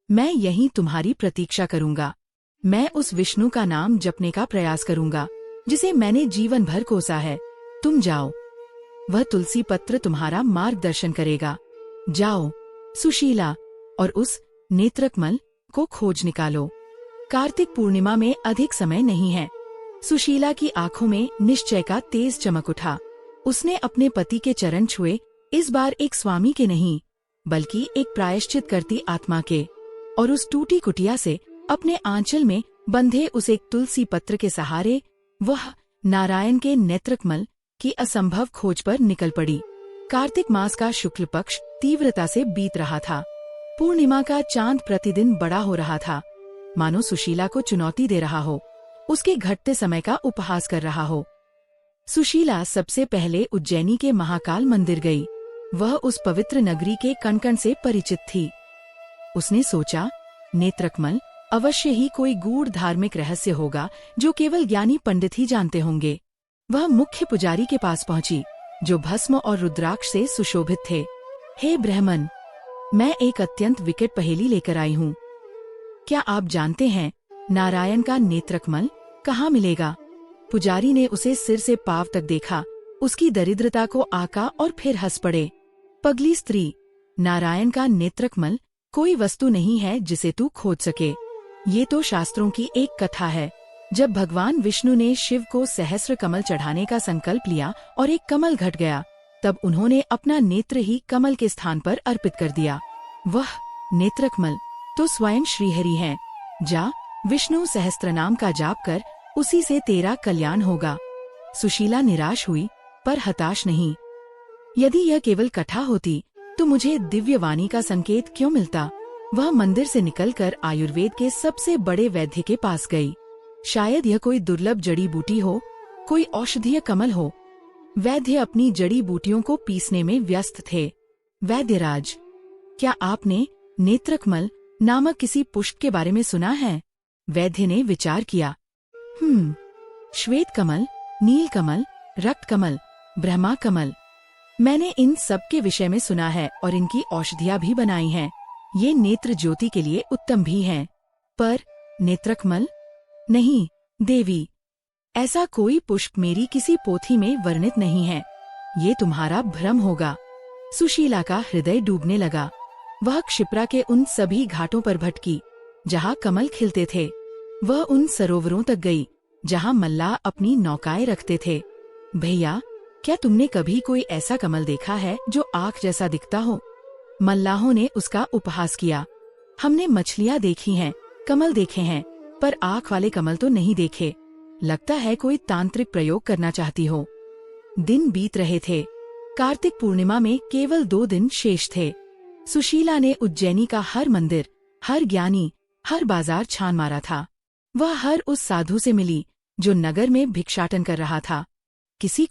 मैं यहीं तुम्हारी प्रतीक्षा करूंगा। मैं उस विष्णु का नाम जपने का प्रयास करूंगा, जिसे मैंने जीवन भर कोसा है। तुम जाओ, वह तुलसी पत्र तुम्हारा मार्गदर्शन करेगा। जाओ सुशीला, और उस नेत्रकमल को खोज निकालो। कार्तिक पूर्णिमा में अधिक समय नहीं है। सुशीला की आंखों में निश्चय का तेज चमक उठा। उसने अपने पति के चरण छुए, इस बार एक स्वामी के नहीं, बल्कि एक प्रायश्चित करती आत्मा के, और उस टूटी कुटिया से अपने आंचल में बंधे उस एक तुलसी पत्र के सहारे वह नारायण के नेत्रकमल की असंभव खोज पर निकल पड़ी। कार्तिक मास का शुक्ल पक्ष तीव्रता से बीत रहा था। पूर्णिमा का चांद प्रतिदिन बड़ा हो रहा था, मानो सुशीला को चुनौती दे रहा हो, उसके घटते समय का उपहास कर रहा हो। सुशीला सबसे पहले उज्जैनी के महाकाल मंदिर गई। वह उस पवित्र नगरी के कण कण से परिचित थी। उसने सोचा, नेत्रकमल अवश्य ही कोई गूढ़ धार्मिक रहस्य होगा जो केवल ज्ञानी पंडित ही जानते होंगे। वह मुख्य पुजारी के पास पहुंची, जो भस्म और रुद्राक्ष से सुशोभित थे। हे ब्राह्मण, मैं एक अत्यंत विकट पहेली लेकर आई हूँ। क्या आप जानते हैं नारायण का नेत्रकमल कहाँ मिलेगा? पुजारी ने उसे सिर से पांव तक देखा, उसकी दरिद्रता को आका और फिर हंस पड़े। पगली स्त्री, नारायण का नेत्रकमल कोई वस्तु नहीं है जिसे तू खोज सके। ये तो शास्त्रों की एक कथा है। जब भगवान विष्णु ने शिव को सहस्र कमल चढ़ाने का संकल्प लिया और एक कमल घट गया, तब उन्होंने अपना नेत्र ही कमल के स्थान पर अर्पित कर दिया। वह नेत्रकमल तो स्वयं श्रीहरि हैं। जा, विष्णु सहस्त्रनाम का जाप कर, उसी से तेरा कल्याण होगा। सुशीला निराश हुई, पर हताश नहीं। यदि यह केवल कथा होती तो मुझे दिव्य वाणी का संकेत क्यों मिलता? वह मंदिर से निकलकर आयुर्वेद के सबसे बड़े वैद्य के पास गई। शायद यह कोई दुर्लभ जड़ी बूटी हो, कोई औषधीय कमल हो। वैद्य अपनी जड़ी बूटियों को पीसने में व्यस्त थे। वैद्यराज, क्या आपने नेत्रकमल नामक किसी पुष्प के बारे में सुना है? वैद्य ने विचार किया। श्वेत कमल, नील कमल, रक्त कमल, ब्रह्मा कमल, मैंने इन सब के विषय में सुना है और इनकी औषधियाँ भी बनाई हैं। ये नेत्र ज्योति के लिए उत्तम भी हैं, पर नेत्रकमल नहीं देवी, ऐसा कोई पुष्प मेरी किसी पोथी में वर्णित नहीं है। ये तुम्हारा भ्रम होगा। सुशीला का हृदय डूबने लगा। वह क्षिप्रा के उन सभी घाटों पर भटकी जहाँ कमल खिलते थे। वह उन सरोवरों तक गई जहाँ मल्लाह अपनी नौकाएं रखते थे। भैया, क्या तुमने कभी कोई ऐसा कमल देखा है जो आँख जैसा दिखता हो? मल्लाहों ने उसका उपहास किया। हमने मछलियाँ देखी हैं, कमल देखे हैं, पर आँख वाले कमल तो नहीं देखे। लगता है कोई तांत्रिक प्रयोग करना चाहती हो। दिन बीत रहे थे। कार्तिक पूर्णिमा में केवल 2 दिन शेष थे। सुशीला ने उज्जैनी का हर मंदिर, हर ज्ञानी, हर बाजार छान मारा था। वह हर उस साधु से मिली जो नगर में भिक्षाटन कर रहा था। किसी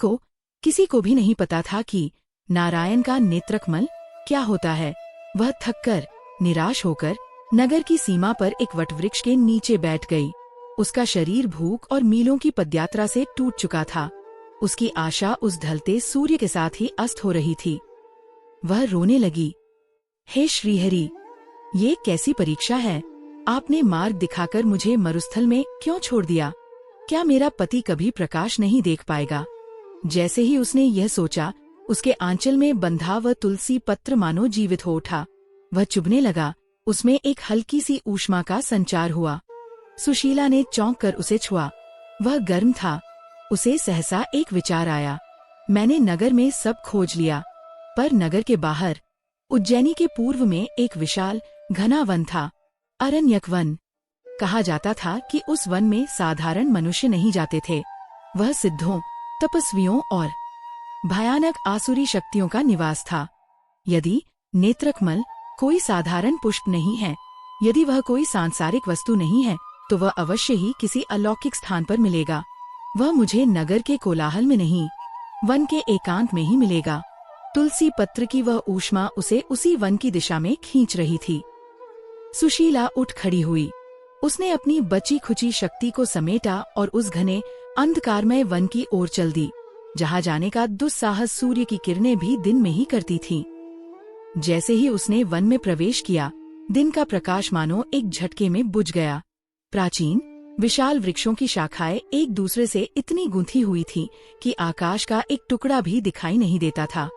को भी नहीं पता था कि नारायण का नेत्रकमल क्या होता है। वह थककर, निराश होकर नगर की सीमा पर एक वटवृक्ष के नीचे बैठ गई। उसका शरीर भूख और मीलों की पदयात्रा से टूट चुका था। उसकी आशा उस ढलते सूर्य के साथ ही अस्त हो रही थी। वह रोने लगी। हे श्रीहरि, ये कैसी परीक्षा है? आपने मार्ग दिखाकर मुझे मरुस्थल में क्यों छोड़ दिया? क्या मेरा पति कभी प्रकाश नहीं देख पाएगा? जैसे ही उसने यह सोचा, उसके आंचल में बंधा वह तुलसी पत्र मानो जीवित हो उठा। वह चुभने लगा। उसमें एक हल्की सी ऊष्मा का संचार हुआ। सुशीला ने चौंक कर उसे छुआ। वह गर्म था। उसे सहसा एक विचार आया। मैंने नगर में सब खोज लिया, पर नगर के बाहर उज्जैनी के पूर्व में एक विशाल घना वन था, अरण्यक वन। कहा जाता था कि उस वन में साधारण मनुष्य नहीं जाते थे। वह सिद्धों, तपस्वियों और भयानक आसुरी शक्तियों का निवास था। यदि नेत्रकमल कोई साधारण पुष्प नहीं है, यदि वह कोई सांसारिक वस्तु नहीं है, तो वह अवश्य ही किसी अलौकिक स्थान पर मिलेगा। वह मुझे नगर के कोलाहल में नहीं, वन के एकांत में ही मिलेगा। तुलसी पत्र की वह ऊष्मा उसे उसी वन की दिशा में खींच रही थी। सुशीला उठ खड़ी हुई। उसने अपनी बची खुची शक्ति को समेटा और उस घने अंधकारमय वन की ओर चल दी, जहाँ जाने का दुस्साहस सूर्य की किरणें भी दिन में ही करती थीं। जैसे ही उसने वन में प्रवेश किया, दिन का प्रकाश मानो एक झटके में बुझ गया। प्राचीन विशाल वृक्षों की शाखाएं एक दूसरे से इतनी गूंथी हुई थीं कि आकाश का एक टुकड़ा भी दिखाई नहीं देता था।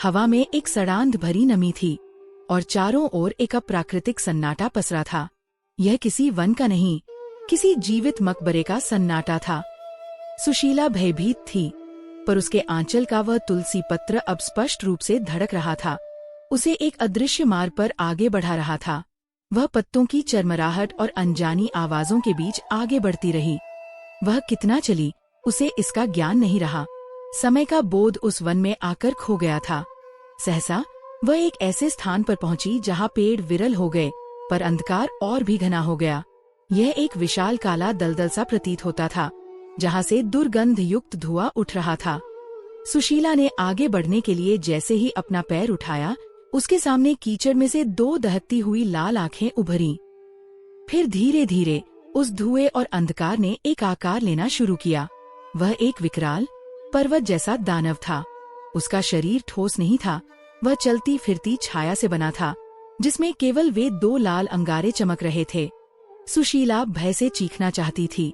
हवा में एक सड़ांध भरी नमी थी और चारों ओर एक अप्राकृतिक सन्नाटा पसरा था। यह किसी वन का नहीं, किसी जीवित मकबरे का सन्नाटा था। सुशीला भयभीत थी, पर उसके आंचल का वह तुलसी पत्र अब स्पष्ट रूप से धड़क रहा था। उसे एक अदृश्य मार्ग पर आगे बढ़ा रहा था। वह पत्तों की चरमराहट और अनजानी आवाजों के बीच आगे बढ़ती रही। वह कितना चली, उसे इसका ज्ञान नहीं रहा। समय का बोध उस वन में आकर खो गया था। सहसा वह एक ऐसे स्थान पर पहुंची जहां पेड़ विरल हो गए, पर अंधकार और भी घना हो गया। यह एक विशाल काला दलदल सा प्रतीत होता था, जहां से दुर्गंध युक्त धुआं उठ रहा था। सुशीला ने आगे बढ़ने के लिए जैसे ही अपना पैर उठाया, उसके सामने कीचड़ में से दो दहकती हुई लाल आंखें उभरी। फिर धीरे धीरे उस धुएं और अंधकार ने एक आकार लेना शुरू किया। वह एक विकराल पर्वत जैसा दानव था। उसका शरीर ठोस नहीं था, वह चलती फिरती छाया से बना था, जिसमें केवल वे दो लाल अंगारे चमक रहे थे। सुशीला भय से चीखना चाहती थी,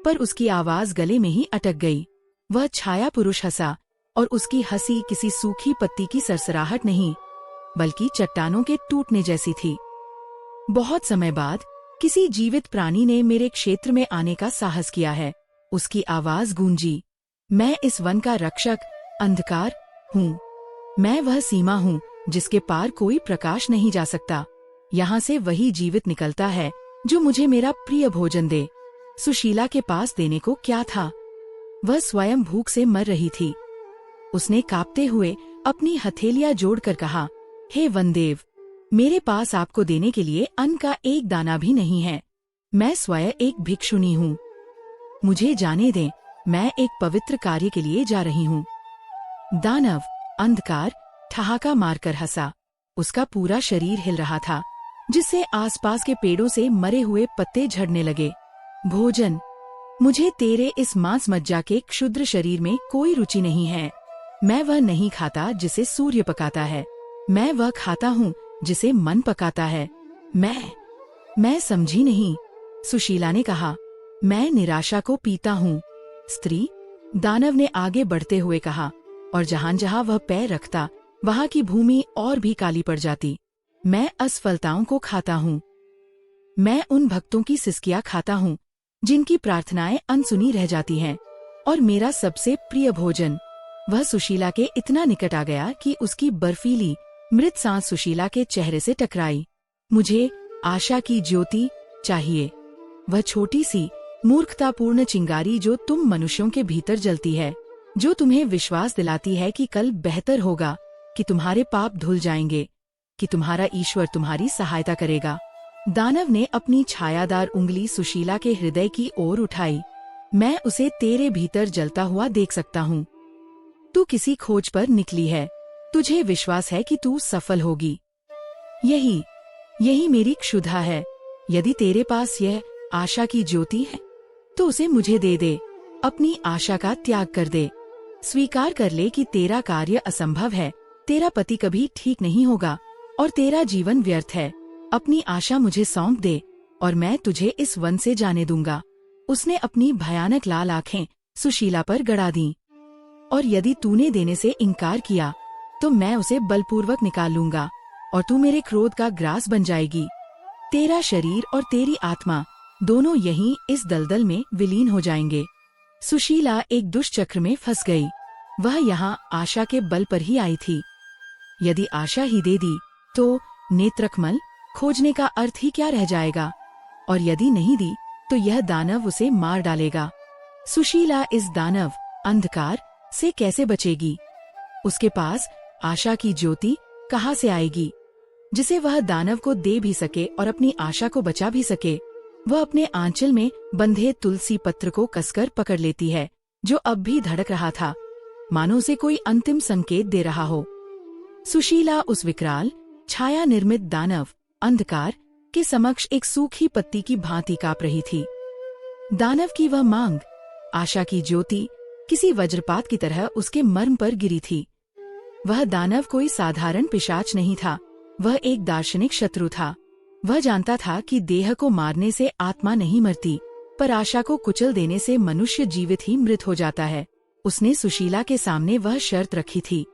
पर उसकी आवाज गले में ही अटक गई। वह छाया पुरुष हंसा, और उसकी हंसी किसी सूखी पत्ती की सरसराहट नहीं, बल्कि चट्टानों के टूटने जैसी थी। बहुत समय बाद किसी जीवित प्राणी ने मेरे क्षेत्र में आने का साहस किया है, उसकी आवाज गूंजी। मैं इस वन का रक्षक, अंधकार हूँ। मैं वह सीमा हूँ जिसके पार कोई प्रकाश नहीं जा सकता। यहाँ से वही जीवित निकलता है जो मुझे मेरा प्रिय भोजन दे। सुशीला के पास देने को क्या था? वह स्वयं भूख से मर रही थी। उसने कांपते हुए अपनी हथेलियां जोड़कर कहा, हे वनदेव, मेरे पास आपको देने के लिए अन्न का एक दाना भी नहीं है। मैं स्वयं एक भिक्षुनी हूँ। मुझे जाने दें, मैं एक पवित्र कार्य के लिए जा रही हूँ। दानव अंधकार ठहाका मारकर हंसा। उसका पूरा शरीर हिल रहा था, जिससे आसपास के पेड़ों से मरे हुए पत्ते झड़ने लगे। भोजन, मुझे तेरे इस मांस मज्जा के क्षुद्र शरीर में कोई रुचि नहीं है। मैं वह नहीं खाता जिसे सूर्य पकाता है। मैं वह खाता हूँ जिसे मन पकाता है। मैं समझी नहीं, सुशीला ने कहा। मैं निराशा को पीता हूँ। स्त्री, दानव ने आगे बढ़ते हुए कहा, और जहां जहां वह पैर रखता, वहां की भूमि और भी काली पड़ जाती। मैं असफलताओं को खाता हूँ। मैं उन भक्तों की सिसकियां खाता हूँ जिनकी प्रार्थनाएं अनसुनी रह जाती हैं। और मेरा सबसे प्रिय भोजन। वह सुशीला के इतना निकट आ गया कि उसकी बर्फीली मृत सांस सुशीला के चेहरे से टकराई। मुझे आशा की ज्योति चाहिए, वह छोटी सी मूर्खतापूर्ण चिंगारी जो तुम मनुष्यों के भीतर जलती है, जो तुम्हें विश्वास दिलाती है कि कल बेहतर होगा, कि तुम्हारे पाप धुल जाएंगे, कि तुम्हारा ईश्वर तुम्हारी सहायता करेगा। दानव ने अपनी छायादार उंगली सुशीला के हृदय की ओर उठाई। मैं उसे तेरे भीतर जलता हुआ देख सकता हूँ। तू किसी खोज पर निकली है। तुझे विश्वास है कि तू सफल होगी। यही मेरी क्षुधा है। यदि तेरे पास यह आशा की ज्योति है तो उसे मुझे दे दे। अपनी आशा का त्याग कर दे। स्वीकार कर ले कि तेरा कार्य असंभव है, तेरा पति कभी ठीक नहीं होगा और तेरा जीवन व्यर्थ है। अपनी आशा मुझे सौंप दे और मैं तुझे इस वन से जाने दूंगा। उसने अपनी भयानक लाल आंखें सुशीला पर गड़ा दी। और यदि तूने देने से इनकार किया तो मैं उसे बलपूर्वक निकाल लूंगा और तू मेरे क्रोध का ग्रास बन जाएगी। तेरा शरीर और तेरी आत्मा दोनों यहीं इस दलदल में विलीन हो जाएंगे। सुशीला एक दुष्चक्र में फंस गई। वह यहाँ आशा के बल पर ही आई थी। यदि आशा ही दे दी तो नेत्रकमल खोजने का अर्थ ही क्या रह जाएगा, और यदि नहीं दी तो यह दानव उसे मार डालेगा। सुशीला इस दानव अंधकार से कैसे बचेगी? उसके पास आशा की ज्योति कहाँ से आएगी जिसे वह दानव को दे भी सके और अपनी आशा को बचा भी सके? वह अपने आंचल में बंधे तुलसी पत्र को कसकर पकड़ लेती है, जो अब भी धड़क रहा था, मानो उसे कोई अंतिम संकेत दे रहा हो। सुशीला उस विकराल छाया निर्मित दानव अंधकार के समक्ष एक सूखी पत्ती की भांति कांप रही थी। दानव की वह मांग, आशा की ज्योति, किसी वज्रपात की तरह उसके मर्म पर गिरी थी। वह दानव कोई साधारण पिशाच नहीं था, वह एक दार्शनिक शत्रु था। वह जानता था कि देह को मारने से आत्मा नहीं मरती, पर आशा को कुचल देने से मनुष्य जीवित ही मृत हो जाता है। उसने सुशीला के सामने वह शर्त रखी थी,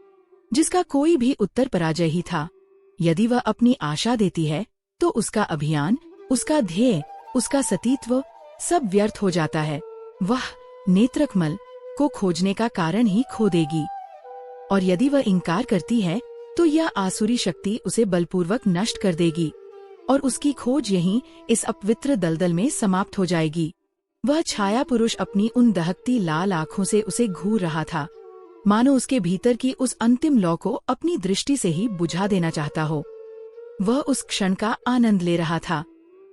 जिसका कोई भी उत्तर पराजय ही था। यदि वह अपनी आशा देती है तो उसका अभियान, उसका ध्येय, उसका सतीत्व सब व्यर्थ हो जाता है। वह नेत्रकमल को खोजने का कारण ही खो देगी। और यदि वह इनकार करती है तो यह आसुरी शक्ति उसे बलपूर्वक नष्ट कर देगी और उसकी खोज यहीं इस अपवित्र दलदल में समाप्त हो जाएगी। वह छाया पुरुष अपनी उन दहकती लाल आंखों से उसे घूर रहा था, मानो उसके भीतर की उस अंतिम लौ को अपनी दृष्टि से ही बुझा देना चाहता हो। वह उस क्षण का आनंद ले रहा था।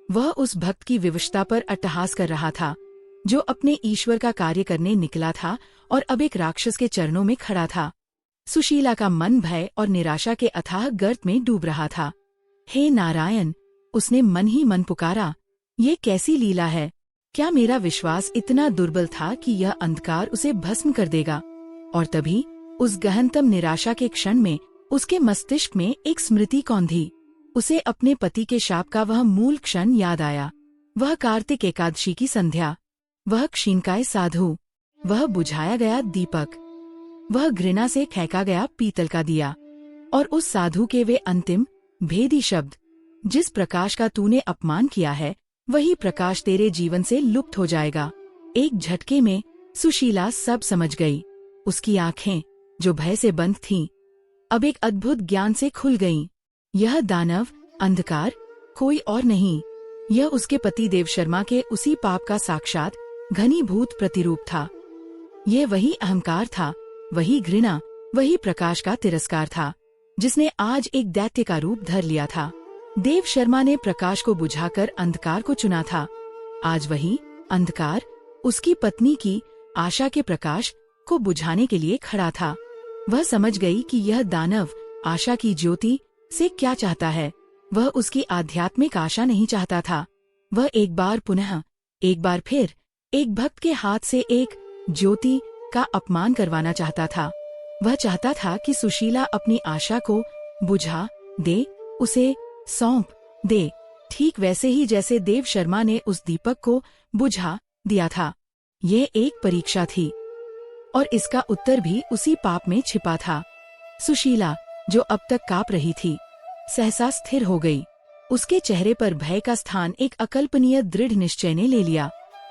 वह उस भक्त की विवशता पर अट्टहास कर रहा था, जो अपने ईश्वर का कार्य करने निकला था और अब एक राक्षस के चरणों में खड़ा था। सुशीला का मन भय और निराशा के अथाह गर्त में डूब रहा था। हे नारायण, उसने मन ही मन पुकारा, ये कैसी लीला है? क्या मेरा विश्वास इतना दुर्बल था कि यह अंधकार उसे भस्म कर देगा? और तभी उस गहनतम निराशा के क्षण में उसके मस्तिष्क में एक स्मृति कौंधी। उसे अपने पति के शाप का वह मूल क्षण याद आया। वह कार्तिक एकादशी की संध्या, वह क्षीणकाय साधु, वह बुझाया गया दीपक, वह घृणा से फेंका गया पीतल का दिया, और उस साधु के वे अंतिम भेदी शब्द, जिस प्रकाश का तूने अपमान किया है वही प्रकाश तेरे जीवन से लुप्त हो जाएगा। एक झटके में सुशीला सब समझ गई। उसकी आंखें, जो भय से बंद थीं, अब एक अद्भुत ज्ञान से खुल गईं। यह दानव अंधकार कोई और नहीं, यह उसके पति देव शर्मा के उसी पाप का साक्षात घनीभूत प्रतिरूप था। यह वही अहंकार था, वही घृणा, वही प्रकाश का तिरस्कार था, जिसने आज एक दैत्य का रूप धर लिया था। देव शर्मा ने प्रकाश को बुझाकर अंधकार को चुना था। आज वही अंधकार उसकी पत्नी की आशा के प्रकाश को बुझाने के लिए खड़ा था। वह समझ गई कि यह दानव आशा की ज्योति से क्या चाहता है। वह उसकी आध्यात्मिक आशा नहीं चाहता था। वह एक बार पुनः, एक बार फिर एक भक्त के हाथ से एक ज्योति का अपमान करवाना चाहता था। वह चाहता था कि सुशीला अपनी आशा को बुझा दे, उसे सौंप दे, ठीक वैसे ही जैसे देव शर्मा ने उस दीपक को बुझा दिया था। यह एक परीक्षा थी और इसका उत्तर भी उसी पाप में छिपा था। सुशीला, जो अब तक कांप रही थी, सहसा स्थिर हो गई। उसके चेहरे पर भय का स्थान एक अकल्पनीय दृढ़ निश्चय ने ले लिया।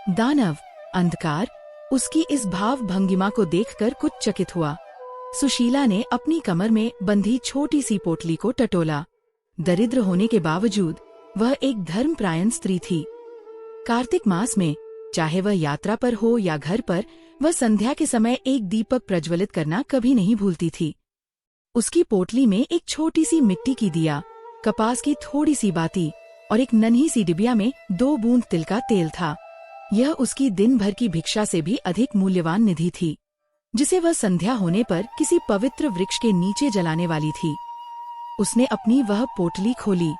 दानव अंधकार उसकी इस भाव भंगिमा को देखकर कुछ चकित हुआ। सुशीला ने अपनी कमर में बंधी छोटी सी पोटली को टटोला। दरिद्र होने के बावजूद वह एक धर्मप्रायण स्त्री थी। कार्तिक मास में, चाहे वह यात्रा पर हो या घर पर, वह संध्या के समय एक दीपक प्रज्वलित करना कभी नहीं भूलती थी। उसकी पोटली में एक छोटी सी मिट्टी की दिया, कपास की थोड़ी सी बाती और एक नन्ही सी डिबिया में 2 बूंद तिल का तेल था। यह उसकी दिन भर की भिक्षा से भी अधिक मूल्यवान निधि थी, जिसे वह संध्या होने पर किसी पवित्र वृक्ष के नीचे जलाने वाली थी। उसने अपनी वह पोटली खोली।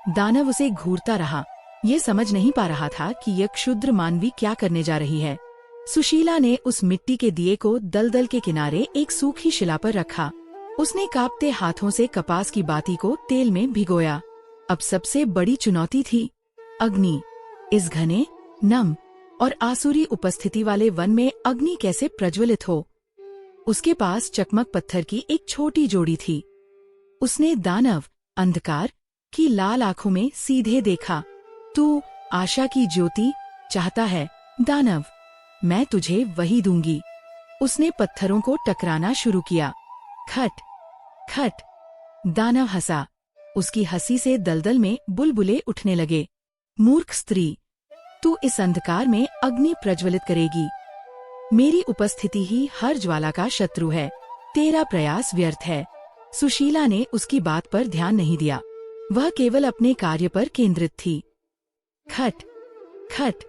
दानव उसे घूरता रहा। ये समझ नहीं पा रहा था कि यह क्षुद्र मानवी क्या करने जा रही है। सुशीला ने उस मिट्टी के दिए को दलदल के किनारे एक सूखी शिला पर रखा। उसने कांपते हाथों से कपास की बाती को तेल में भिगोया। अब सबसे बड़ी चुनौती थी अग्नि। इस घने, नम और आसुरी उपस्थिति वाले वन में अग्नि कैसे प्रज्वलित हो। उसके पास चकमक पत्थर की एक छोटी जोड़ी थी। उसने दानव, अंधकार की लाल आंखों में सीधे देखा। तू आशा की ज्योति चाहता है दानव, मैं तुझे वही दूंगी। उसने पत्थरों को टकराना शुरू किया। खट खट। दानव हंसा। उसकी हंसी से दलदल में बुलबुले उठने लगे। मूर्ख स्त्री, तू इस अंधकार में अग्नि प्रज्वलित करेगी। मेरी उपस्थिति ही हर ज्वाला का शत्रु है। तेरा प्रयास व्यर्थ है। सुशीला ने उसकी बात पर ध्यान नहीं दिया। वह केवल अपने कार्य पर केंद्रित थी। खट खट।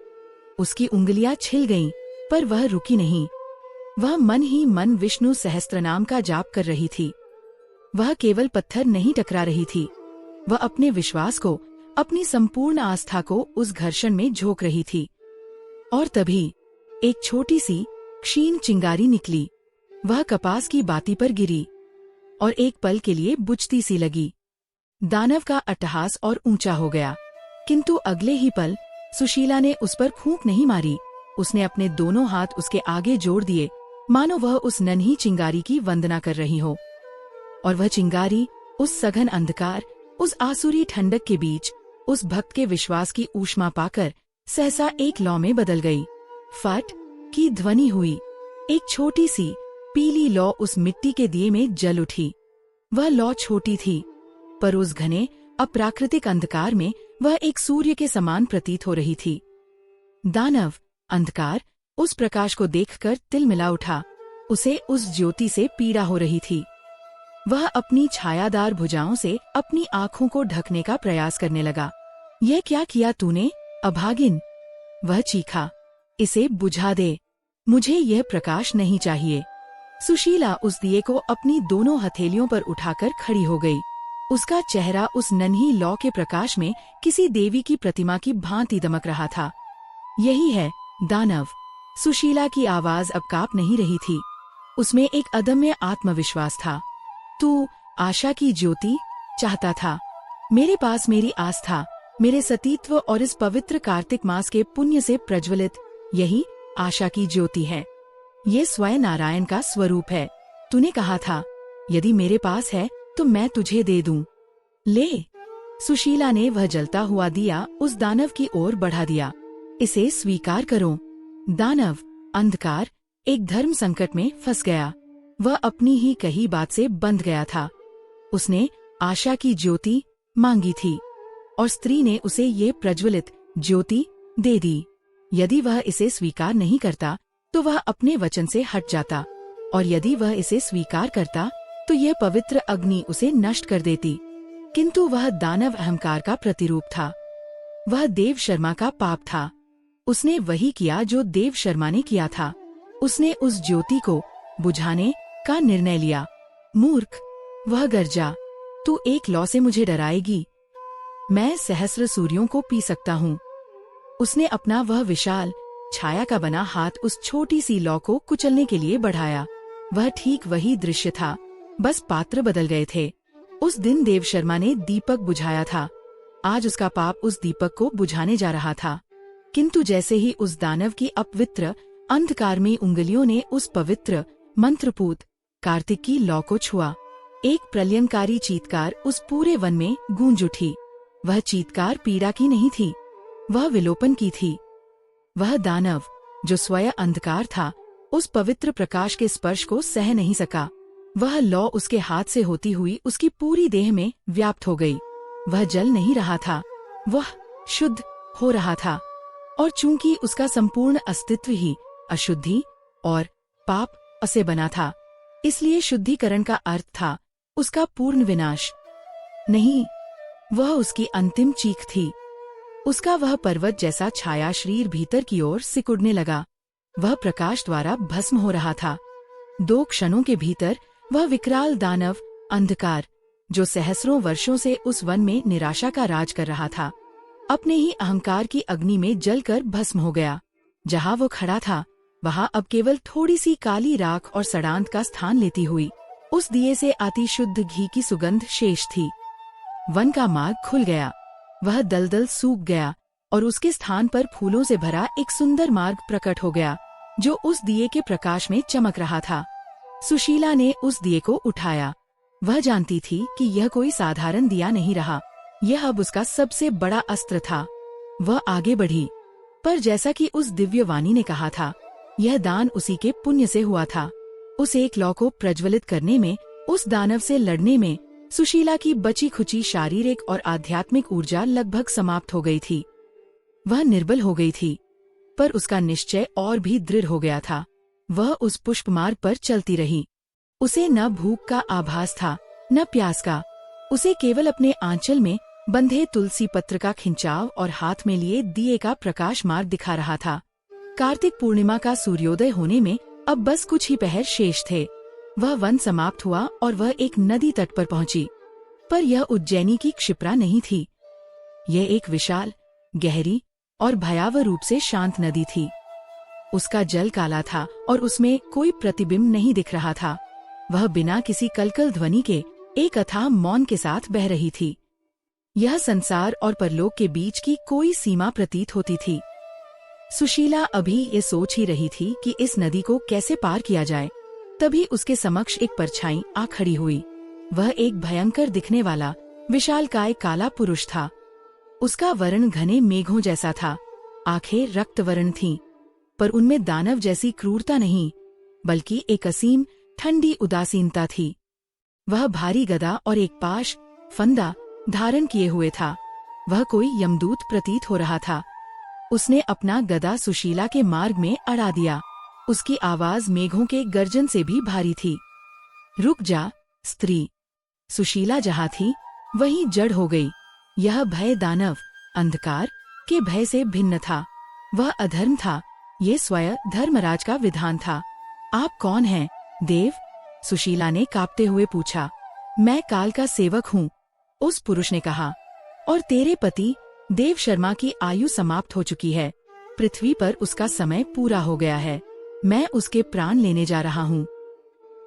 उसकी उंगलियां छिल गईं, पर वह रुकी नहीं। वह मन ही मन विष्णु सहस्त्रनाम का जाप कर रही थी। वह केवल पत्थर नहीं टकरा रही थी, वह अपने विश्वास को, अपनी संपूर्ण आस्था को उस घर्षण में झोंक रही थी। और तभी एक छोटी सी क्षीण चिंगारी निकली। वह कपास की बाती पर गिरी और एक पल के लिए बुझती सी लगी। दानव का अट्टहास और ऊंचा हो गया, किंतु अगले ही पल सुशीला ने उस पर फूंक नहीं मारी। उसने अपने दोनों हाथ उसके आगे जोड़ दिए, मानो वह उस नन्ही चिंगारी की वंदना कर रही हो। और वह चिंगारी उस सघन अंधकार, उस आसुरी ठंडक के बीच, उस भक्त के विश्वास की ऊष्मा पाकर सहसा एक लौ में बदल गई। फट की ध्वनि हुई। एक छोटी सी पीली लौ उस मिट्टी के दिए में जल उठी। वह लौ छोटी थी, पर उस घने अप्राकृतिक अंधकार में वह एक सूर्य के समान प्रतीत हो रही थी। दानव, अंधकार, उस प्रकाश को देखकर तिलमिला उठा। उसे उस ज्योति से पीड़ा हो रही थी। वह अपनी छायादार भुजाओं से अपनी आंखों को ढकने का प्रयास करने लगा। यह क्या किया तूने, अभागिन? वह चीखा। इसे बुझा दे, मुझे यह प्रकाश नहीं चाहिए। सुशीला उस दिए को अपनी दोनों हथेलियों पर उठाकर खड़ी हो गई। उसका चेहरा उस नन्ही लौ के प्रकाश में किसी देवी की प्रतिमा की भांति दमक रहा था। यही है दानव। सुशीला की आवाज अब कांप नहीं रही थी, उसमें एक अदम्य आत्मविश्वास था। तू आशा की ज्योति चाहता था। मेरे पास मेरी आस्था, मेरे सतीत्व और इस पवित्र कार्तिक मास के पुण्य से प्रज्वलित यही आशा की ज्योति है। ये स्वयं नारायण का स्वरूप है। तूने कहा था, यदि मेरे पास है तो मैं तुझे दे दूं। ले। सुशीला ने वह जलता हुआ दिया उस दानव की ओर बढ़ा दिया। इसे स्वीकार करो। दानव, अंधकार, एक धर्म संकट में फंस गया। वह अपनी ही कही बात से बंध गया था। उसने आशा की ज्योति मांगी थी और स्त्री ने उसे ये प्रज्वलित ज्योति दे दी। यदि वह इसे स्वीकार नहीं करता तो वह अपने वचन से हट जाता, और यदि वह इसे स्वीकार करता तो यह पवित्र अग्नि उसे नष्ट कर देती। किंतु वह दानव अहंकार का प्रतिरूप था। वह देव शर्मा का पाप था। उसने वही किया जो देव शर्मा ने किया था। उसने उस ज्योति को बुझाने का निर्णय लिया। मूर्ख, वह गर्जा, तू एक लौ से मुझे डराएगी? मैं सहस्र सूर्यों को पी सकता हूँ। उसने अपना वह विशाल छाया का बना हाथ उस छोटी सी लौ को कुचलने के लिए बढ़ाया। वह ठीक वही दृश्य था, बस पात्र बदल गए थे। उस दिन देव शर्मा ने दीपक बुझाया था, आज उसका पाप उस दीपक को बुझाने जा रहा था। किंतु जैसे ही उस दानव की अपवित्र अंधकारमयी उंगलियों ने उस पवित्र मंत्रपूत कार्तिक की लौ को छुआ, एक प्रलयंकारी चीत्कार उस पूरे वन में गूंज उठी। वह चीत्कार पीड़ा की नहीं थी, वह विलोपन की थी। वह दानव जो स्वयं अंधकार था, उस पवित्र प्रकाश के स्पर्श को सह नहीं सका। वह लौ उसके हाथ से होती हुई उसकी पूरी देह में व्याप्त हो गई। वह जल नहीं रहा था, वह शुद्ध हो रहा था। और चूंकि उसका संपूर्ण अस्तित्व ही अशुद्धि और पाप से बना था, इसलिए शुद्धिकरण का अर्थ था उसका पूर्ण विनाश नहीं, वह उसकी अंतिम चीख थी। उसका वह पर्वत जैसा छाया शरीर भीतर की ओर सिकुड़ने लगा। वह प्रकाश द्वारा भस्म हो रहा था। 2 क्षणों के भीतर वह विकराल दानव अंधकार, जो सहस्रों वर्षों से उस वन में निराशा का राज कर रहा था, अपने ही अहंकार की अग्नि में जलकर भस्म हो गया। जहाँ वो खड़ा था, वहाँ अब केवल थोड़ी सी काली राख और सड़ांत का स्थान लेती हुई उस दिए से आती शुद्ध घी की सुगंध शेष थी। वन का मार्ग खुल गया, वह दलदल सूख गया और उसके स्थान पर फूलों से भरा एक सुंदर मार्ग प्रकट हो गया, जो उस दिए के प्रकाश में चमक रहा था। सुशीला ने उस दिए को उठाया। वह जानती थी कि यह कोई साधारण दिया नहीं रहा, यह अब उसका सबसे बड़ा अस्त्र था। वह आगे बढ़ी, पर जैसा कि उस दिव्य वाणी ने कहा था, यह दान उसी के पुण्य से हुआ था। उस एक लौ को प्रज्वलित करने में, उस दानव से लड़ने में सुशीला की बची खुची शारीरिक और आध्यात्मिक ऊर्जा लगभग समाप्त हो गई थी। वह निर्बल हो गई थी, पर उसका निश्चय और भी दृढ़ हो गया था। वह उस पुष्प मार्ग पर चलती रही। उसे न भूख का आभास था, न प्यास का। उसे केवल अपने आंचल में बंधे तुलसी पत्र का खिंचाव और हाथ में लिए दिए का प्रकाश मार्ग दिखा रहा था। कार्तिक पूर्णिमा का सूर्योदय होने में अब बस कुछ ही पहर शेष थे। वह वन समाप्त हुआ और वह एक नदी तट पर पहुंची। पर यह उज्जैनी की क्षिप्रा नहीं थी। यह एक विशाल, गहरी और भयावह रूप से शांत नदी थी। उसका जल काला था और उसमें कोई प्रतिबिंब नहीं दिख रहा था। वह बिना किसी कलकल ध्वनि के एक अथाह मौन के साथ बह रही थी। यह संसार और परलोक के बीच की कोई सीमा प्रतीत होती थी। सुशीला अभी ये सोच ही रही थी कि इस नदी को कैसे पार किया जाए, तभी उसके समक्ष एक परछाई आ खड़ी हुई। वह एक भयंकर दिखने वाला विशालकाय काला पुरुष था। उसका वर्ण घने मेघों जैसा था। आंखें रक्तवर्ण थीं, पर उनमें दानव जैसी क्रूरता नहीं, बल्कि एक असीम ठंडी उदासीनता थी। वह भारी गदा और एक पाश फंदा धारण किए हुए था। वह कोई यमदूत प्रतीत हो रहा था। उसने अपना गदा सुशीला के मार्ग में अड़ा दिया। उसकी आवाज मेघों के गर्जन से भी भारी थी। रुक जा, स्त्री। सुशीला जहाँ थी, वहीं जड़ हो गई। यह भय दानव अंधकार के भय से भिन्न था। वह अधर्म था, ये स्वयं धर्मराज का विधान था। आप कौन हैं, देव? सुशीला ने कांपते हुए पूछा। मैं काल का सेवक हूँ, उस पुरुष ने कहा, और तेरे पति देव शर्मा की आयु समाप्त हो चुकी है। पृथ्वी पर उसका समय पूरा हो गया है। मैं उसके प्राण लेने जा रहा हूँ।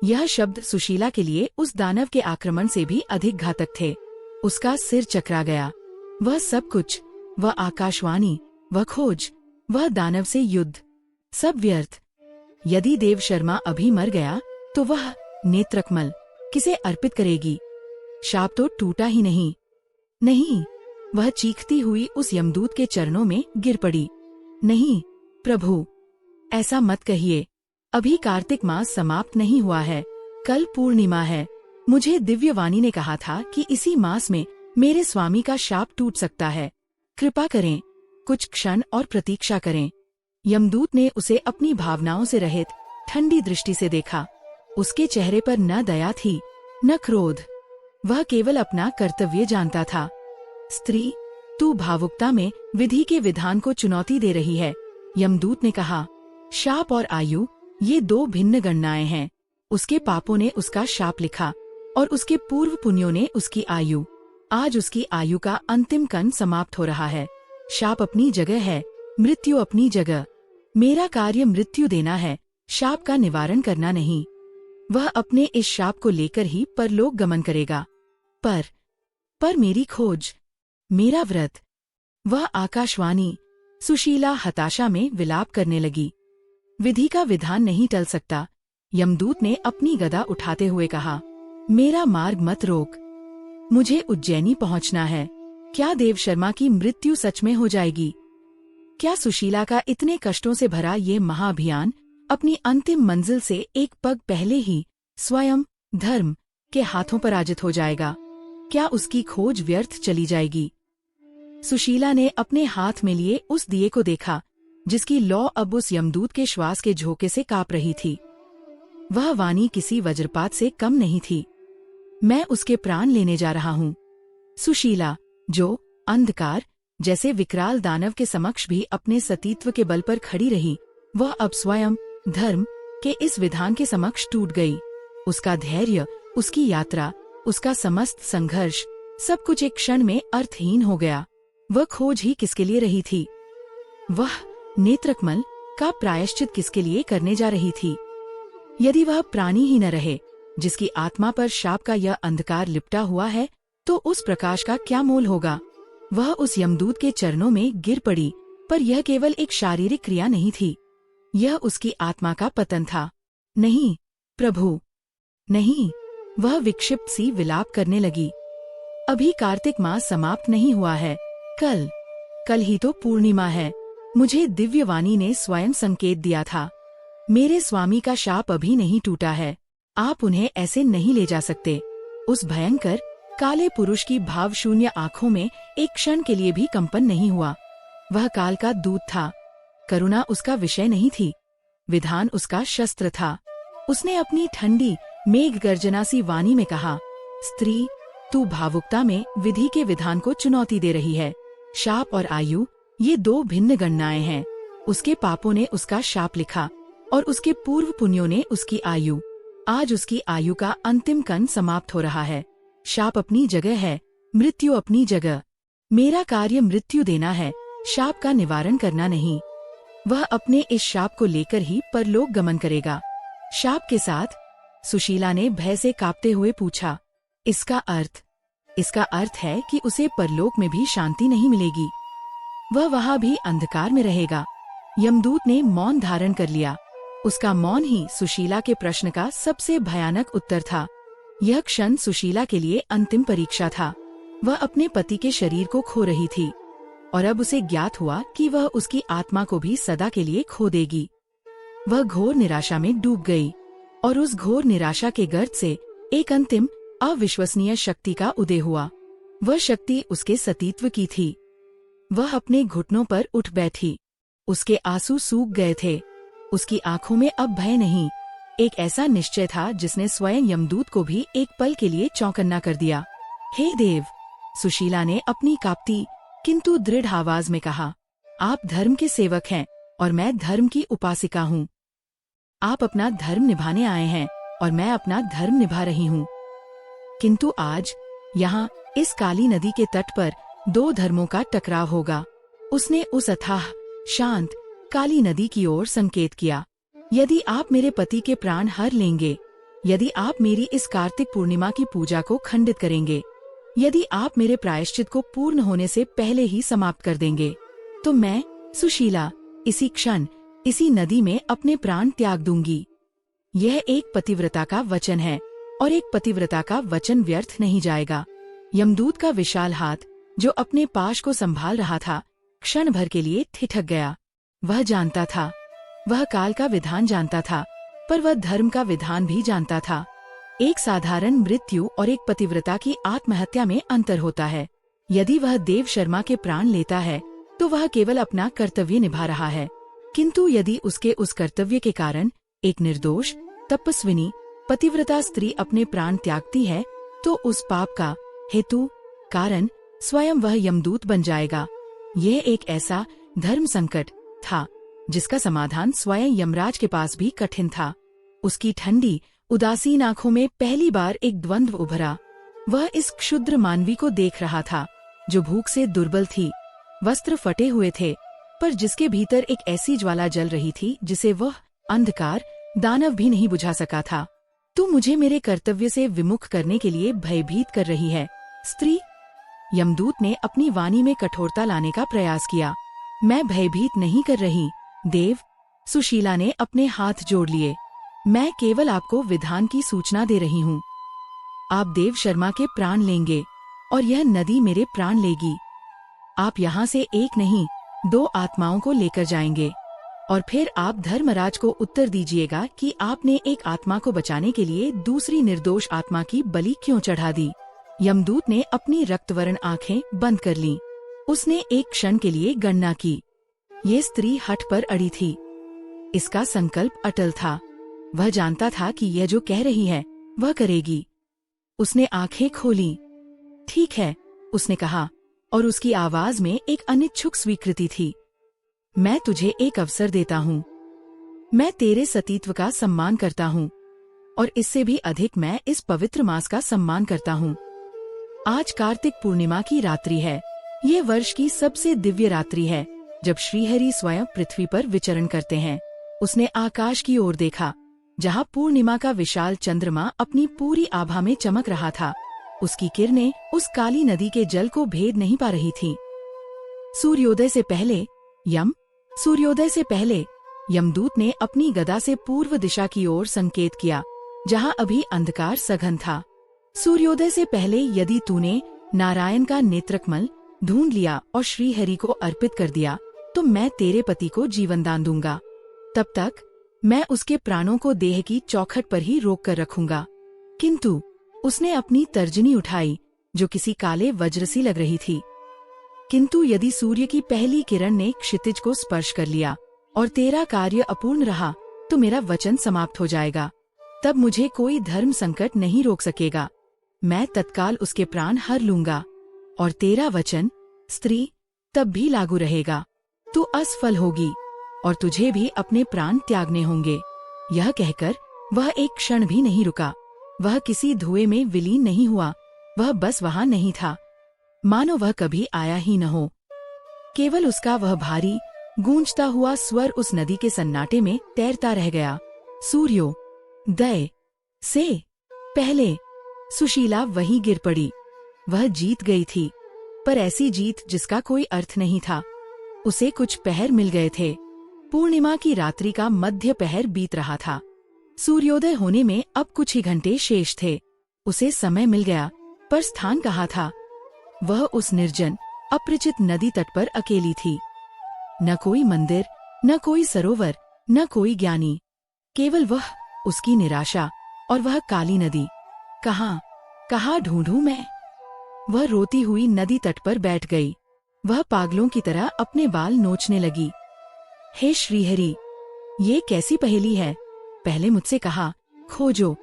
यह शब्द सुशीला के लिए उस दानव के आक्रमण से भी अधिक घातक थे। उसका सिर चकरा गया। वह सब कुछ, वह आकाशवाणी, वह खोज, वह दानव से युद्ध, सब व्यर्थ। यदि देव शर्मा अभी मर गया तो वह नेत्रकमल किसे अर्पित करेगी? शाप तो टूटा ही नहीं। नहीं, वह चीखती हुई उस यमदूत के चरणों में गिर पड़ी। नहीं प्रभु, ऐसा मत कहिए। अभी कार्तिक मास समाप्त नहीं हुआ है, कल पूर्णिमा है। मुझे दिव्यवाणी ने कहा था कि इसी मास में मेरे स्वामी का शाप टूट सकता है। कृपा करें, कुछ क्षण और प्रतीक्षा करें। यमदूत ने उसे अपनी भावनाओं से रहित ठंडी दृष्टि से देखा। उसके चेहरे पर न दया थी, न क्रोध। वह केवल अपना कर्तव्य जानता था। स्त्री, तू भावुकता में विधि के विधान को चुनौती दे रही है, यमदूत ने कहा। शाप और आयु, ये 2 भिन्न गणनाएं हैं। उसके पापों ने उसका शाप लिखा और उसके पूर्व पुण्यों ने उसकी आयु। आज उसकी आयु का अंतिम कण समाप्त हो रहा है। शाप अपनी जगह है, मृत्यु अपनी जगह। मेरा कार्य मृत्यु देना है, शाप का निवारण करना नहीं। वह अपने इस शाप को लेकर ही परलोक गमन करेगा। पर मेरी खोज, मेरा व्रत, वह आकाशवाणी। सुशीला हताशा में विलाप करने लगी। विधि का विधान नहीं टल सकता, यमदूत ने अपनी गदा उठाते हुए कहा। मेरा मार्ग मत रोक, मुझे उज्जैनी पहुंचना है। क्या देव शर्मा की मृत्यु सच में हो जाएगी? क्या सुशीला का इतने कष्टों से भरा ये महाअभियान अपनी अंतिम मंजिल से एक पग पहले ही स्वयं धर्म के हाथों पराजित हो जाएगा? क्या उसकी खोज व्यर्थ चली जाएगी? सुशीला ने अपने हाथ में लिए उस दिए को देखा, जिसकी लौ अब उस यमदूत के श्वास के झोंके से कांप रही थी। वह वाणी किसी वज्रपात से कम नहीं थी। मैं उसके प्राण लेने जा रहा हूँ। सुशीला, जो अंधकार, जैसे विकराल दानव के समक्ष भी अपने सतीत्व के बल पर खड़ी रही, वह अब स्वयं धर्म के इस विधान के समक्ष टूट गई। उसका धैर्य, उसकी यात्रा, उसका समस्त संघर्ष, सब कुछ एक क्षण में अर्थहीन हो गया। वह खोज ही किसके लिए रही थी? वह नेत्रकमल का प्रायश्चित किसके लिए करने जा रही थी? यदि वह प्राणी ही न रहे जिसकी आत्मा पर शाप का यह अंधकार लिपटा हुआ है, तो उस प्रकाश का क्या मोल होगा? वह उस यमदूत के चरणों में गिर पड़ी, पर यह केवल एक शारीरिक क्रिया नहीं थी, यह उसकी आत्मा का पतन था। नहीं प्रभु, नहीं। वह विक्षिप्त सी विलाप करने लगी। अभी कार्तिक मास समाप्त नहीं हुआ है, कल ही तो पूर्णिमा है। मुझे दिव्यवाणी ने स्वयं संकेत दिया था। मेरे स्वामी का शाप अभी नहीं टूटा है, आप उन्हें ऐसे नहीं ले जा सकते। उस भयंकर काले पुरुष की भावशून्य आंखों में एक क्षण के लिए भी कंपन नहीं हुआ। वह काल का दूत था, करुणा उसका विषय नहीं थी, विधान उसका शस्त्र था। उसने अपनी ठंडी मेघ गर्जना सी वाणी में कहा, स्त्री, तू भावुकता में विधि के विधान को चुनौती दे रही है। शाप और आयु, ये दो भिन्न गणनाएं हैं। उसके पापों ने उसका शाप लिखा और उसके पूर्व पुण्यों ने उसकी आयु। आज उसकी आयु का अंतिम कण समाप्त हो रहा है। शाप अपनी जगह है, मृत्यु अपनी जगह। मेरा कार्य मृत्यु देना है, शाप का निवारण करना नहीं। वह अपने इस शाप को लेकर ही परलोक गमन करेगा। शाप के साथ? सुशीला ने भय से कांपते हुए पूछा। इसका अर्थ है कि उसे परलोक में भी शांति नहीं मिलेगी, वह वहां भी अंधकार में रहेगा। यमदूत ने मौन धारण कर लिया। उसका मौन ही सुशीला के प्रश्न का सबसे भयानक उत्तर था। यह क्षण सुशीला के लिए अंतिम परीक्षा था। वह अपने पति के शरीर को खो रही थी और अब उसे ज्ञात हुआ कि वह उसकी आत्मा को भी सदा के लिए खो देगी। वह घोर निराशा में डूब गई और उस घोर निराशा के गर्त से एक अंतिम अविश्वसनीय शक्ति का उदय हुआ। वह शक्ति उसके सतीत्व की थी। वह अपने घुटनों पर उठ बैठी। उसके आंसू सूख गए थे। उसकी आंखों में अब भय नहीं, एक ऐसा निश्चय था जिसने स्वयं यमदूत को भी एक पल के लिए चौंकन्ना कर दिया। हे देव, सुशीला ने अपनी कांपती किंतु दृढ़ आवाज में कहा, आप धर्म के सेवक हैं और मैं धर्म की उपासिका हूँ। आप अपना धर्म निभाने आए हैं और मैं अपना धर्म निभा रही हूँ। किंतु आज यहाँ इस काली नदी के तट पर दो धर्मों का टकराव होगा। उसने उस अथाह शांत काली नदी की ओर संकेत किया। यदि आप मेरे पति के प्राण हर लेंगे, यदि आप मेरी इस कार्तिक पूर्णिमा की पूजा को खंडित करेंगे, यदि आप मेरे प्रायश्चित को पूर्ण होने से पहले ही समाप्त कर देंगे, तो मैं सुशीला इसी क्षण इसी नदी में अपने प्राण त्याग दूंगी। यह एक पतिव्रता का वचन है और एक पतिव्रता का वचन व्यर्थ नहीं जाएगा। यमदूत का विशाल हाथ, जो अपने पाश को संभाल रहा था, क्षण भर के लिए ठिठक गया। वह जानता था, वह काल का विधान जानता था, पर वह धर्म का विधान भी जानता था। एक साधारण मृत्यु और एक पतिव्रता की आत्महत्या में अंतर होता है। यदि वह देव शर्मा के प्राण लेता है तो वह केवल अपना कर्तव्य निभा रहा है, किंतु यदि उसके उस कर्तव्य के कारण एक निर्दोष तपस्विनी पतिव्रता स्त्री अपने प्राण त्यागती है, तो उस पाप का हेतु कारण स्वयं वह यमदूत बन जाएगा। यह एक ऐसा धर्म संकट था जिसका समाधान स्वयं यमराज के पास भी कठिन था। उसकी ठंडी उदासीन आंखों में पहली बार एक द्वंद्व उभरा। वह इस क्षुद्र मानवी को देख रहा था जो भूख से दुर्बल थी, वस्त्र फटे हुए थे, पर जिसके भीतर एक ऐसी ज्वाला जल रही थी जिसे वह अंधकार दानव भी नहीं बुझा सका था। तू मुझे मेरे कर्तव्य से विमुख करने के लिए भयभीत कर रही है, स्त्री। यमदूत ने अपनी वाणी में कठोरता लाने का प्रयास किया। मैं भयभीत नहीं कर रही, देव। सुशीला ने अपने हाथ जोड़ लिए। मैं केवल आपको विधान की सूचना दे रही हूँ। आप देव शर्मा के प्राण लेंगे और यह नदी मेरे प्राण लेगी। आप यहाँ से एक नहीं, दो आत्माओं को लेकर जाएंगे और फिर आप धर्मराज को उत्तर दीजिएगा कि आपने एक आत्मा को बचाने के लिए दूसरी निर्दोष आत्मा की बलि क्यों चढ़ा दी। यमदूत ने अपनी रक्तवर्ण आंखें बंद कर लीं। उसने एक क्षण के लिए गणना की। ये स्त्री हठ पर अड़ी थी। इसका संकल्प अटल था। वह जानता था कि यह जो कह रही है वह करेगी। उसने आंखें खोली। ठीक है, उसने कहा, और उसकी आवाज में एक अनिच्छुक स्वीकृति थी। मैं तुझे एक अवसर देता हूँ। मैं तेरे सतीत्व का सम्मान करता हूँ और इससे भी अधिक मैं इस पवित्र मास का सम्मान करता हूँ। आज कार्तिक पूर्णिमा की रात्रि है। ये वर्ष की सबसे दिव्य रात्रि है जब श्रीहरि स्वयं पृथ्वी पर विचरण करते हैं। उसने आकाश की ओर देखा जहाँ पूर्णिमा का विशाल चंद्रमा अपनी पूरी आभा में चमक रहा था। उसकी किरणें उस काली नदी के जल को भेद नहीं पा रही थी। सूर्योदय से पहले यमदूत ने अपनी गदा से पूर्व दिशा की ओर संकेत किया जहाँ अभी अंधकार सघन था। सूर्योदय से पहले यदि तूने नारायण का नेत्रकमल ढूंढ लिया और श्रीहरि को अर्पित कर दिया तो मैं तेरे पति को जीवन दान दूंगा। तब तक मैं उसके प्राणों को देह की चौखट पर ही रोक कर रखूंगा। किंतु उसने अपनी तर्जनी उठाई जो किसी काले वज्र सी लग रही थी। किंतु यदि सूर्य की पहली किरण ने क्षितिज को स्पर्श कर लिया और तेरा कार्य अपूर्ण रहा तो मेरा वचन समाप्त हो जाएगा। तब मुझे कोई धर्म संकट नहीं रोक सकेगा। मैं तत्काल उसके प्राण हर लूंगा और तेरा वचन स्त्री तब भी लागू रहेगा। तू असफल होगी और तुझे भी अपने प्राण त्यागने होंगे। यह कहकर वह एक क्षण भी नहीं रुका। वह किसी धुएं में विलीन नहीं हुआ। वह बस वहां नहीं था, मानो वह कभी आया ही न हो। केवल उसका वह भारी गूंजता हुआ स्वर उस नदी के सन्नाटे में तैरता रह गया। सूर्योदय से पहले सुशीला वहीं गिर पड़ी। वह जीत गई थी, पर ऐसी जीत जिसका कोई अर्थ नहीं था। उसे कुछ पहर मिल गए थे। पूर्णिमा की रात्रि का मध्य पहर बीत रहा था। सूर्योदय होने में अब कुछ ही घंटे शेष थे। उसे समय मिल गया, पर स्थान कहाँ था? वह उस निर्जन अपरिचित नदी तट पर अकेली थी। न कोई मंदिर, न कोई सरोवर, न कोई ज्ञानी, केवल वह, उसकी निराशा और वह काली नदी। कहाँ ढूंढूं मैं? वह रोती हुई नदी तट पर बैठ गई। वह पागलों की तरह अपने बाल नोचने लगी। हे श्रीहरि, ये कैसी पहेली है? पहले मुझसे कहा खोजो,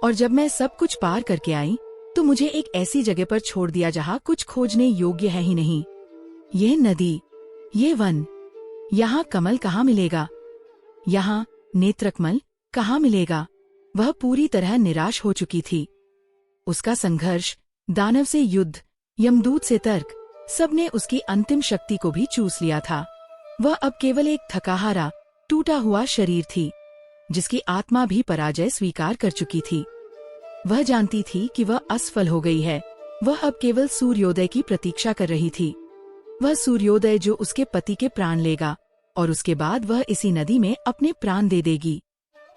और जब मैं सब कुछ पार करके आई तो मुझे एक ऐसी जगह पर छोड़ दिया जहाँ कुछ खोजने योग्य है ही नहीं। ये नदी, ये वन, यहाँ कमल कहाँ मिलेगा? यहाँ नेत्रकमल कहाँ मिलेगा? वह पूरी तरह निराश हो चुकी थी। उसका संघर्ष, दानव से युद्ध, यमदूत से तर्क, सबने उसकी अंतिम शक्ति को भी चूस लिया था। वह अब केवल एक थकाहारा, टूटा हुआ शरीर थी, जिसकी आत्मा भी पराजय स्वीकार कर चुकी थी। वह जानती थी कि वह असफल हो गई है। वह अब केवल सूर्योदय की प्रतीक्षा कर रही थी। वह सूर्योदय जो उसके पति के प्राण लेगा, और उसके बाद वह इसी नदी में अपने प्राण दे देगी।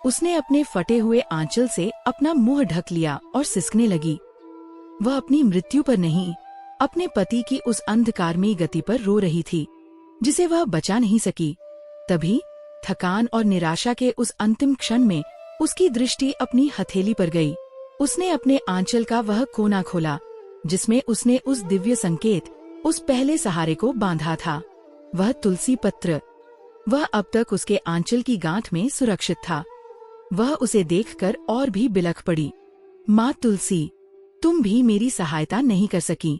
उसने अपने फटे हुए आंचल से अपना मुंह ढक लिया और सिसकने लगी। वह अपनी मृत्यु पर नहीं, अपने पति की उस अंधकारमयी गति पर रो रही थी, जिसे वह बचा नहीं सकी। तभी थकान और निराशा के उस अंतिम क्षण में उसकी दृष्टि अपनी हथेली पर गई। उसने अपने आंचल का वह कोना खोला जिसमें उसने उस दिव्य संकेत, उस पहले सहारे को बांधा था। वह तुलसी पत्र, वह अब तक उसके आंचल की गांठ में सुरक्षित था। वह उसे देखकर और भी बिलख पड़ी। माँ तुलसी, तुम भी मेरी सहायता नहीं कर सकी।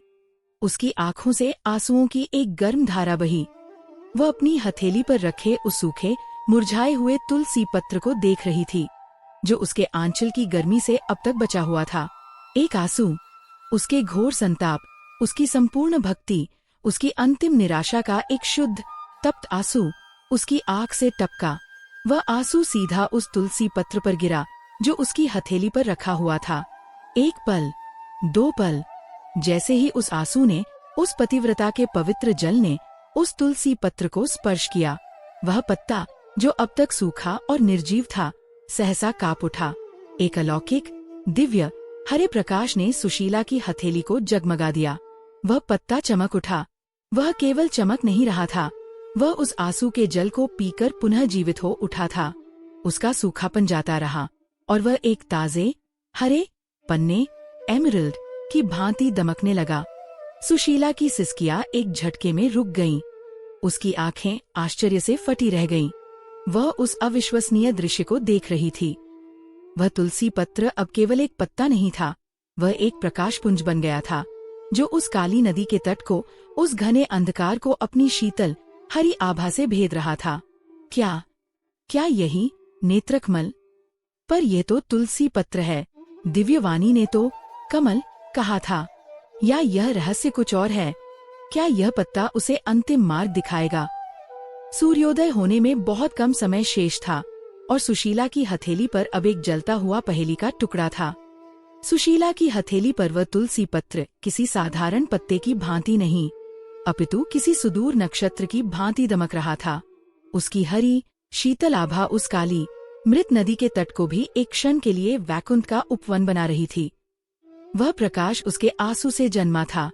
उसकी आंखों से आंसुओं की एक गर्म धारा बही। वह अपनी हथेली पर रखे उस सूखे, मुरझाए हुए तुलसी पत्र को देख रही थी, जो उसके आंचल की गर्मी से अब तक बचा हुआ था। एक आंसू, उसके घोर संताप, उसकी संपूर्ण भक्ति, उसकी अंतिम निराशा का एक शुद्ध, तप्त आंसू उसकी आंख से टपका। वह आंसू सीधा उस तुलसी पत्र पर गिरा जो उसकी हथेली पर रखा हुआ था। एक पल, दो पल, जैसे ही उस आंसू ने, उस पतिव्रता के पवित्र जल ने उस तुलसी पत्र को स्पर्श किया, वह पत्ता जो अब तक सूखा और निर्जीव था, सहसा कांप उठा। एक अलौकिक, दिव्य, हरे प्रकाश ने सुशीला की हथेली को जगमगा दिया। वह पत्ता चमक उठा। वह केवल चमक नहीं रहा था, वह उस आंसू के जल को पीकर पुनः जीवित हो उठा था। उसका सूखापन जाता रहा और वह एक ताजे, हरे, पन्ने, एमरल्ड की भांति दमकने लगा। सुशीला की सिसकियां एक झटके में रुक गईं। उसकी आंखें आश्चर्य से फटी रह गईं। वह उस अविश्वसनीय दृश्य को देख रही थी। वह तुलसी पत्र अब केवल एक पत्ता नहीं था, वह एक प्रकाशपुंज बन गया था, जो उस काली नदी के तट को, उस घने अंधकार को अपनी शीतल हरी आभा से भेद रहा था। क्या यही नेत्रकमल? पर यह तो तुलसी पत्र है। दिव्यवाणी ने तो कमल कहा था। या यह रहस्य कुछ और है? क्या यह पत्ता उसे अंतिम मार्ग दिखाएगा? सूर्योदय होने में बहुत कम समय शेष था और सुशीला की हथेली पर अब एक जलता हुआ पहेली का टुकड़ा था। सुशीला की हथेली पर वह तुलसी पत्र किसी साधारण पत्ते की भांति नहीं, अपितु किसी सुदूर नक्षत्र की भांति दमक रहा था। उसकी हरी शीतल आभा उस काली मृत नदी के तट को भी एक क्षण के लिए वैकुंठ का उपवन बना रही थी। वह प्रकाश उसके आंसू से जन्मा था।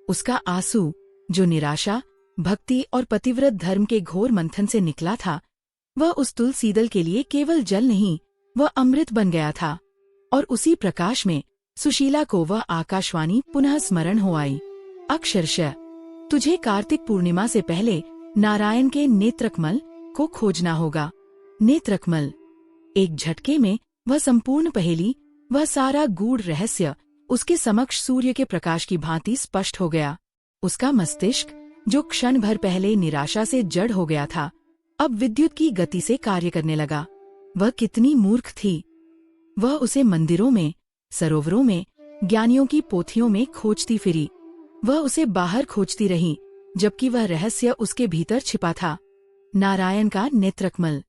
उसका आंसू जो निराशा, भक्ति और पतिव्रत धर्म के घोर मंथन से निकला था, वह उस तुलसीदल के लिए केवल जल नहीं, वह अमृत बन गया था। और उसी प्रकाश में सुशीला को वह आकाशवाणी पुनः स्मरण हो आई। अक्षरशः तुझे कार्तिक पूर्णिमा से पहले नारायण के नेत्रकमल को खोजना होगा। नेत्रकमल। एक झटके में वह संपूर्ण पहेली, वह सारा गूढ़ रहस्य उसके समक्ष सूर्य के प्रकाश की भांति स्पष्ट हो गया। उसका मस्तिष्क जो क्षण भर पहले निराशा से जड़ हो गया था, अब विद्युत की गति से कार्य करने लगा। वह कितनी मूर्ख थी। वह उसे मंदिरों में, सरोवरों में, ज्ञानियों की पोथियों में खोजती फिरी। वह उसे बाहर खोजती रही, जबकि वह रहस्य उसके भीतर छिपा था। नारायण का नेत्रकमल।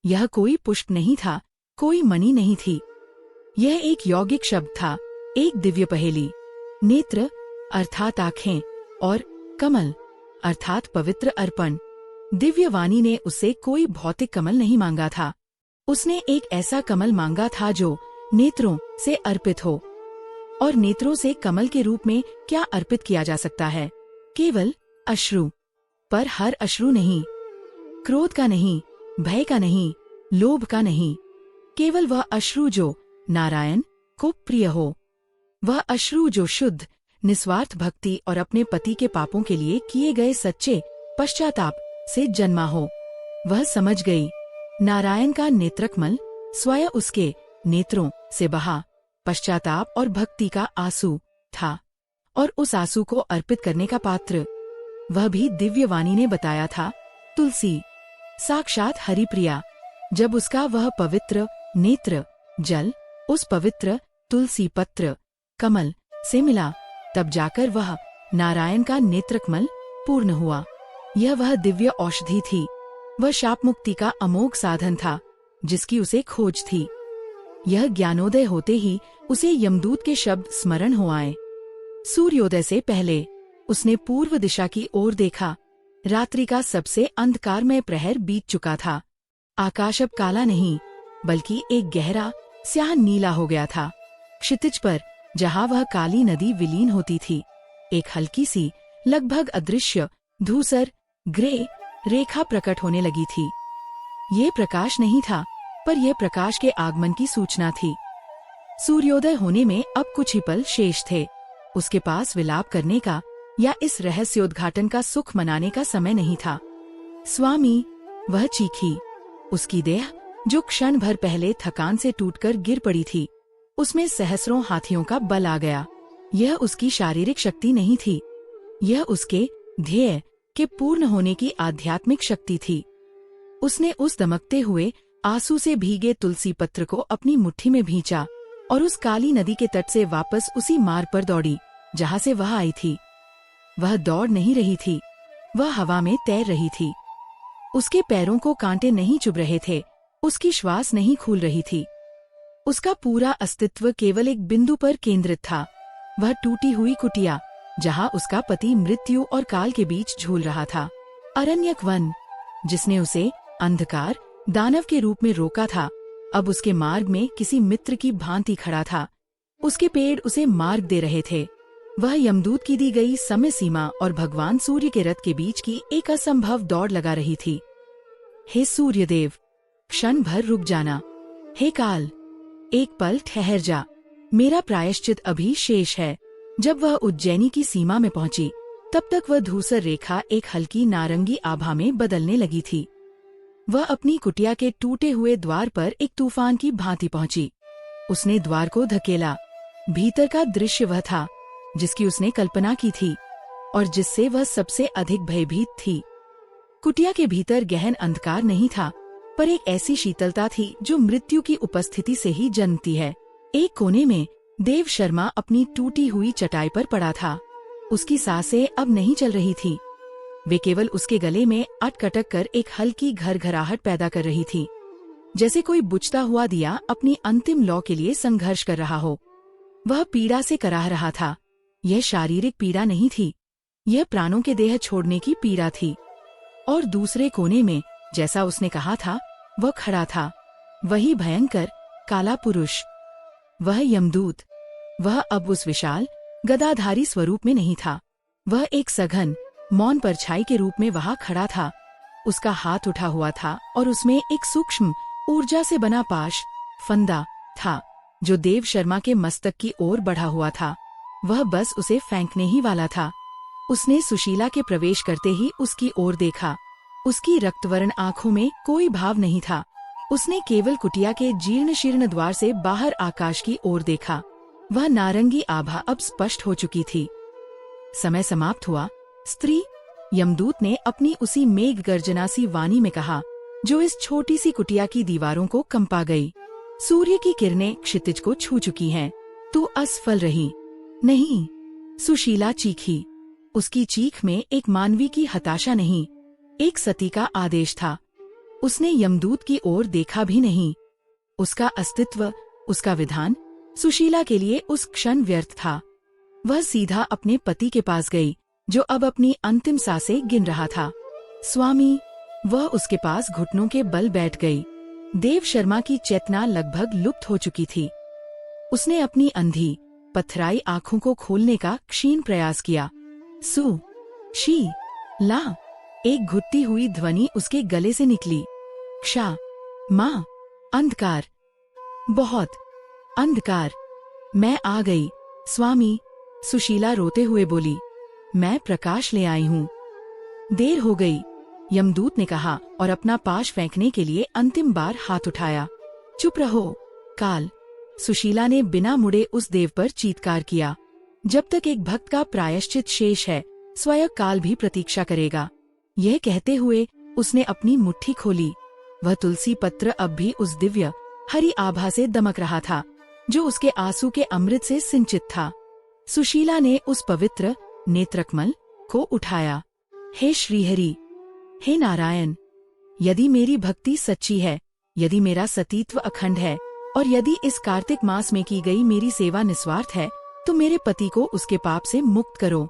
यह कोई पुष्प नहीं था, कोई मणि नहीं थी। यह एक यौगिक शब्द था, एक दिव्य पहेली। नेत्र अर्थात आँखें और कमल अर्थात पवित्र अर्पण। दिव्यवाणी ने उससे कोई भौतिक कमल नहीं मांगा था। उसने एक ऐसा कमल मांगा था जो नेत्रों से अर्पित हो। और नेत्रों से कमल के रूप में क्या अर्पित किया जा सकता है? केवल अश्रु। पर हर अश्रु नहीं, क्रोध का नहीं, भय का नहीं, लोभ का नहीं। केवल वह अश्रु जो नारायण को प्रिय हो। वह अश्रु जो शुद्ध निस्वार्थ भक्ति और अपने पति के पापों के लिए किए गए सच्चे पश्चाताप से जन्मा हो। वह समझ गई। नारायण का नेत्रकमल स्वयं उसके नेत्रों से बहा पश्चाताप और भक्ति का आंसू था, और उस आंसू को अर्पित करने का पात्र वह भी दिव्यवाणी ने बताया था, तुलसी, साक्षात हरिप्रिया। जब उसका वह पवित्र नेत्र जल उस पवित्र तुलसी पत्र कमल से मिला, तब जाकर वह नारायण का नेत्रकमल पूर्ण हुआ। यह वह दिव्य औषधि थी, वह शाप मुक्ति का अमोघ साधन था जिसकी उसे खोज थी। यह ज्ञानोदय होते ही उसे यमदूत के शब्द स्मरण हो आए। सूर्योदय से पहले उसने पूर्व दिशा की ओर देखा। रात्रि का सबसे अंधकारमय प्रहर बीत चुका था। आकाश अब काला नहीं, बल्कि एक गहरा स्याह नीला हो गया था। क्षितिज पर जहां वह काली नदी विलीन होती थी, एक हल्की सी लगभग अदृश्य धूसर ग्रे रेखा प्रकट होने लगी थी। ये प्रकाश नहीं था, पर यह प्रकाश के आगमन की सूचना थी। सूर्योदय होने में अब कुछ ही पल शेष थे। उसके पास विलाप करने का या इस रहस्योद्घाटन का सुख मनाने का समय नहीं था। स्वामी, वह चीखी। उसकी देह जो क्षण भर पहले थकान से टूटकर गिर पड़ी थी, उसमें सहस्रों हाथियों का बल आ गया। यह उसकी शारीरिक शक्ति नहीं थी, यह उसके ध्येय के पूर्ण होने की आध्यात्मिक शक्ति थी। उसने उस दमकते हुए आंसू से भीगे तुलसी पत्र को अपनी मुट्ठी में भींचा और उस काली नदी के तट से वापस उसी मार्ग पर दौड़ी जहां से वह आई थी। वह दौड़ नहीं रही थी, वह हवा में तैर रही थी। उसके पैरों को कांटे नहीं चुभ रहे थे, उसकी श्वास नहीं खूल रही थी। उसका पूरा अस्तित्व केवल एक बिंदु पर केंद्रित था, वह टूटी हुई कुटिया जहां उसका पति मृत्यु और काल के बीच झूल रहा था। अरण्यक वन जिसने उसे अंधकार दानव के रूप में रोका था, अब उसके मार्ग में किसी मित्र की भांति खड़ा था। उसके पेड़ उसे मार्ग दे रहे थे। वह यमदूत की दी गई समय सीमा और भगवान सूर्य के रथ के बीच की एक असंभव दौड़ लगा रही थी। हे सूर्यदेव, क्षण भर रुक जाना। हे काल, एक पल ठहर जा। मेरा प्रायश्चित अभी शेष है। जब वह उज्जैनी की सीमा में पहुंची, तब तक वह धूसर रेखा एक हल्की नारंगी आभा में बदलने लगी थी। वह अपनी कुटिया के टूटे हुए द्वार पर एक तूफान की भांति पहुंची। उसने द्वार को धकेला। भीतर का दृश्य वह था जिसकी उसने कल्पना की थी और जिससे वह सबसे अधिक भयभीत थी। कुटिया के भीतर गहन अंधकार नहीं था, पर एक ऐसी शीतलता थी जो मृत्यु की उपस्थिति से ही जन्मती है। एक कोने में देव शर्मा अपनी टूटी हुई चटाई पर पड़ा था। उसकी सांसें अब नहीं चल रही थी, वे केवल उसके गले में अटकटक कर एक हल्की घरघराहट पैदा कर रही थी, जैसे कोई बुझता हुआ दिया अपनी अंतिम लौ के लिए संघर्ष कर रहा हो। वह पीड़ा से कराह रहा था। यह शारीरिक पीड़ा नहीं थी, यह प्राणों के देह छोड़ने की पीड़ा थी। और दूसरे कोने में, जैसा उसने कहा था, वह खड़ा था, वही भयंकर काला पुरुष, वह यमदूत। वह अब उस विशाल गदाधारी स्वरूप में नहीं था, वह एक सघन मौन परछाई के रूप में वहां खड़ा था। उसका हाथ उठा हुआ था और उसमें एक सूक्ष्म ऊर्जा से बना पाश फंदा था जो देव शर्मा के मस्तक की ओर बढ़ा हुआ था। वह बस उसे फेंकने ही वाला था। उसने सुशीला के प्रवेश करते ही उसकी ओर देखा। उसकी रक्तवर्ण आंखों में कोई भाव नहीं था। उसने केवल कुटिया के जीर्ण शीर्ण द्वार से बाहर आकाश की ओर देखा। वह नारंगी आभा अब स्पष्ट हो चुकी थी। समय समाप्त हुआ। स्त्री, यमदूत ने अपनी उसी मेघ गर्जना सी वाणी में कहा, जो इस छोटी सी कुटिया की दीवारों को कंपा गई। सूर्य की किरणें क्षितिज को छू चुकी हैं। तू असफल रही। नहीं, सुशीला चीखी। उसकी चीख में एक मानवी की हताशा नहीं, एक सती का आदेश था। उसने यमदूत की ओर देखा भी नहीं। उसका अस्तित्व, उसका विधान सुशीला के लिए उस क्षण व्यर्थ था। वह सीधा अपने पति के पास गई, जो अब अपनी अंतिम सांसें गिन रहा था। स्वामी, वह उसके पास घुटनों के बल बैठ गई। देव शर्मा की चेतना लगभग लुप्त हो चुकी थी। उसने अपनी अंधी पथराई आंखों को खोलने का क्षीण प्रयास किया। सु शी ला, एक घुटती हुई ध्वनि उसके गले से निकली। क्षा माँ, अंधकार, बहुत अंधकार। मैं आ गई स्वामी, सुशीला रोते हुए बोली। मैं प्रकाश ले आई हूँ। देर हो गई, यमदूत ने कहा और अपना पाश फेंकने के लिए अंतिम बार हाथ उठाया। चुप रहो काल, सुशीला ने बिना मुड़े उस देव पर चीत्कार किया। जब तक एक भक्त का प्रायश्चित शेष है, स्वयं काल भी प्रतीक्षा करेगा। यह कहते हुए उसने अपनी मुट्ठी खोली। वह तुलसी पत्र अब भी उस दिव्य हरी आभा से दमक रहा था, जो उसके आंसू के अमृत से सिंचित था। सुशीला ने उस पवित्र नेत्रकमल को उठाया। हे श्रीहरि, हे नारायण, यदि मेरी भक्ति सच्ची है, यदि मेरा सतीत्व अखंड है और यदि इस कार्तिक मास में की गई मेरी सेवा निस्वार्थ है, तो मेरे पति को उसके पाप से मुक्त करो।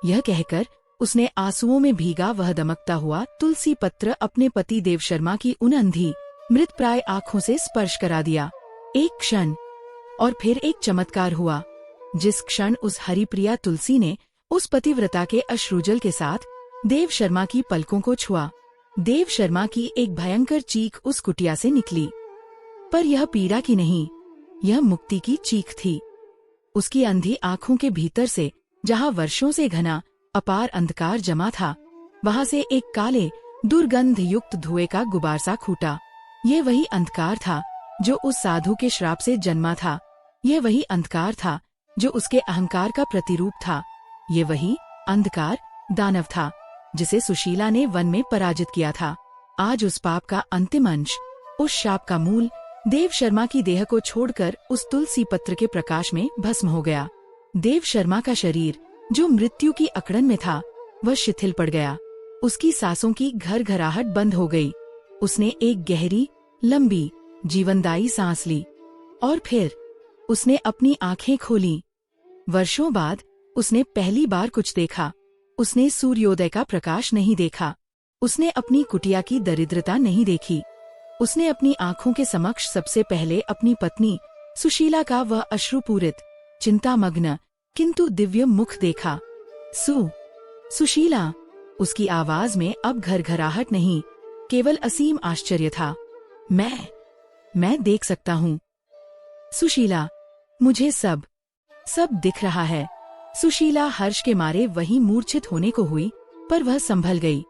यह कहकर उसने आंसुओं में भीगा वह दमकता हुआ तुलसी पत्र अपने पति देव शर्मा की उन अंधी मृत प्राय आँखों से स्पर्श करा दिया। एक क्षण और फिर एक चमत्कार हुआ। जिस क्षण उस हरिप्रिया तुलसी ने उस पतिव्रता के अश्रुजल के साथ देव शर्मा की पलकों को छुआ, देव शर्मा की एक भयंकर चीख उस कुटिया से निकली। पर यह पीड़ा की नहीं, यह मुक्ति की चीख थी। उसकी अंधी आंखों के भीतर से, जहाँ वर्षों से घना अपार अंधकार जमा था, वहाँ से एक काले दुर्गंध युक्त धुएं का गुबार सा फूटा। ये वही अंधकार था जो उस साधु के श्राप से जन्मा था। ये वही अंधकार था जो उसके अहंकार का प्रतिरूप था। ये वही अंधकार दानव था जिसे सुशीला ने वन में पराजित किया था। आज उस पाप का अंतिम अंश, उस शाप का मूल, देव शर्मा की देह को छोड़कर उस तुलसी पत्र के प्रकाश में भस्म हो गया। देव शर्मा का शरीर, जो मृत्यु की अकड़न में था, वह शिथिल पड़ गया। उसकी सांसों की घरघराहट बंद हो गई। उसने एक गहरी, लंबी, जीवनदायी सांस ली और फिर उसने अपनी आंखें खोली। वर्षों बाद उसने पहली बार कुछ देखा। उसने सूर्योदय का प्रकाश नहीं देखा। उसने अपनी कुटिया की दरिद्रता नहीं देखी। उसने अपनी आंखों के समक्ष सबसे पहले अपनी पत्नी सुशीला का वह अश्रुपूरित, चिंतामग्न किंतु दिव्य मुख देखा। सुशीला, उसकी आवाज में अब घरघराहट नहीं, केवल असीम आश्चर्य था। मैं देख सकता हूँ सुशीला, मुझे सब दिख रहा है। सुशीला हर्ष के मारे वहीं मूर्छित होने को हुई, पर वह संभल गई।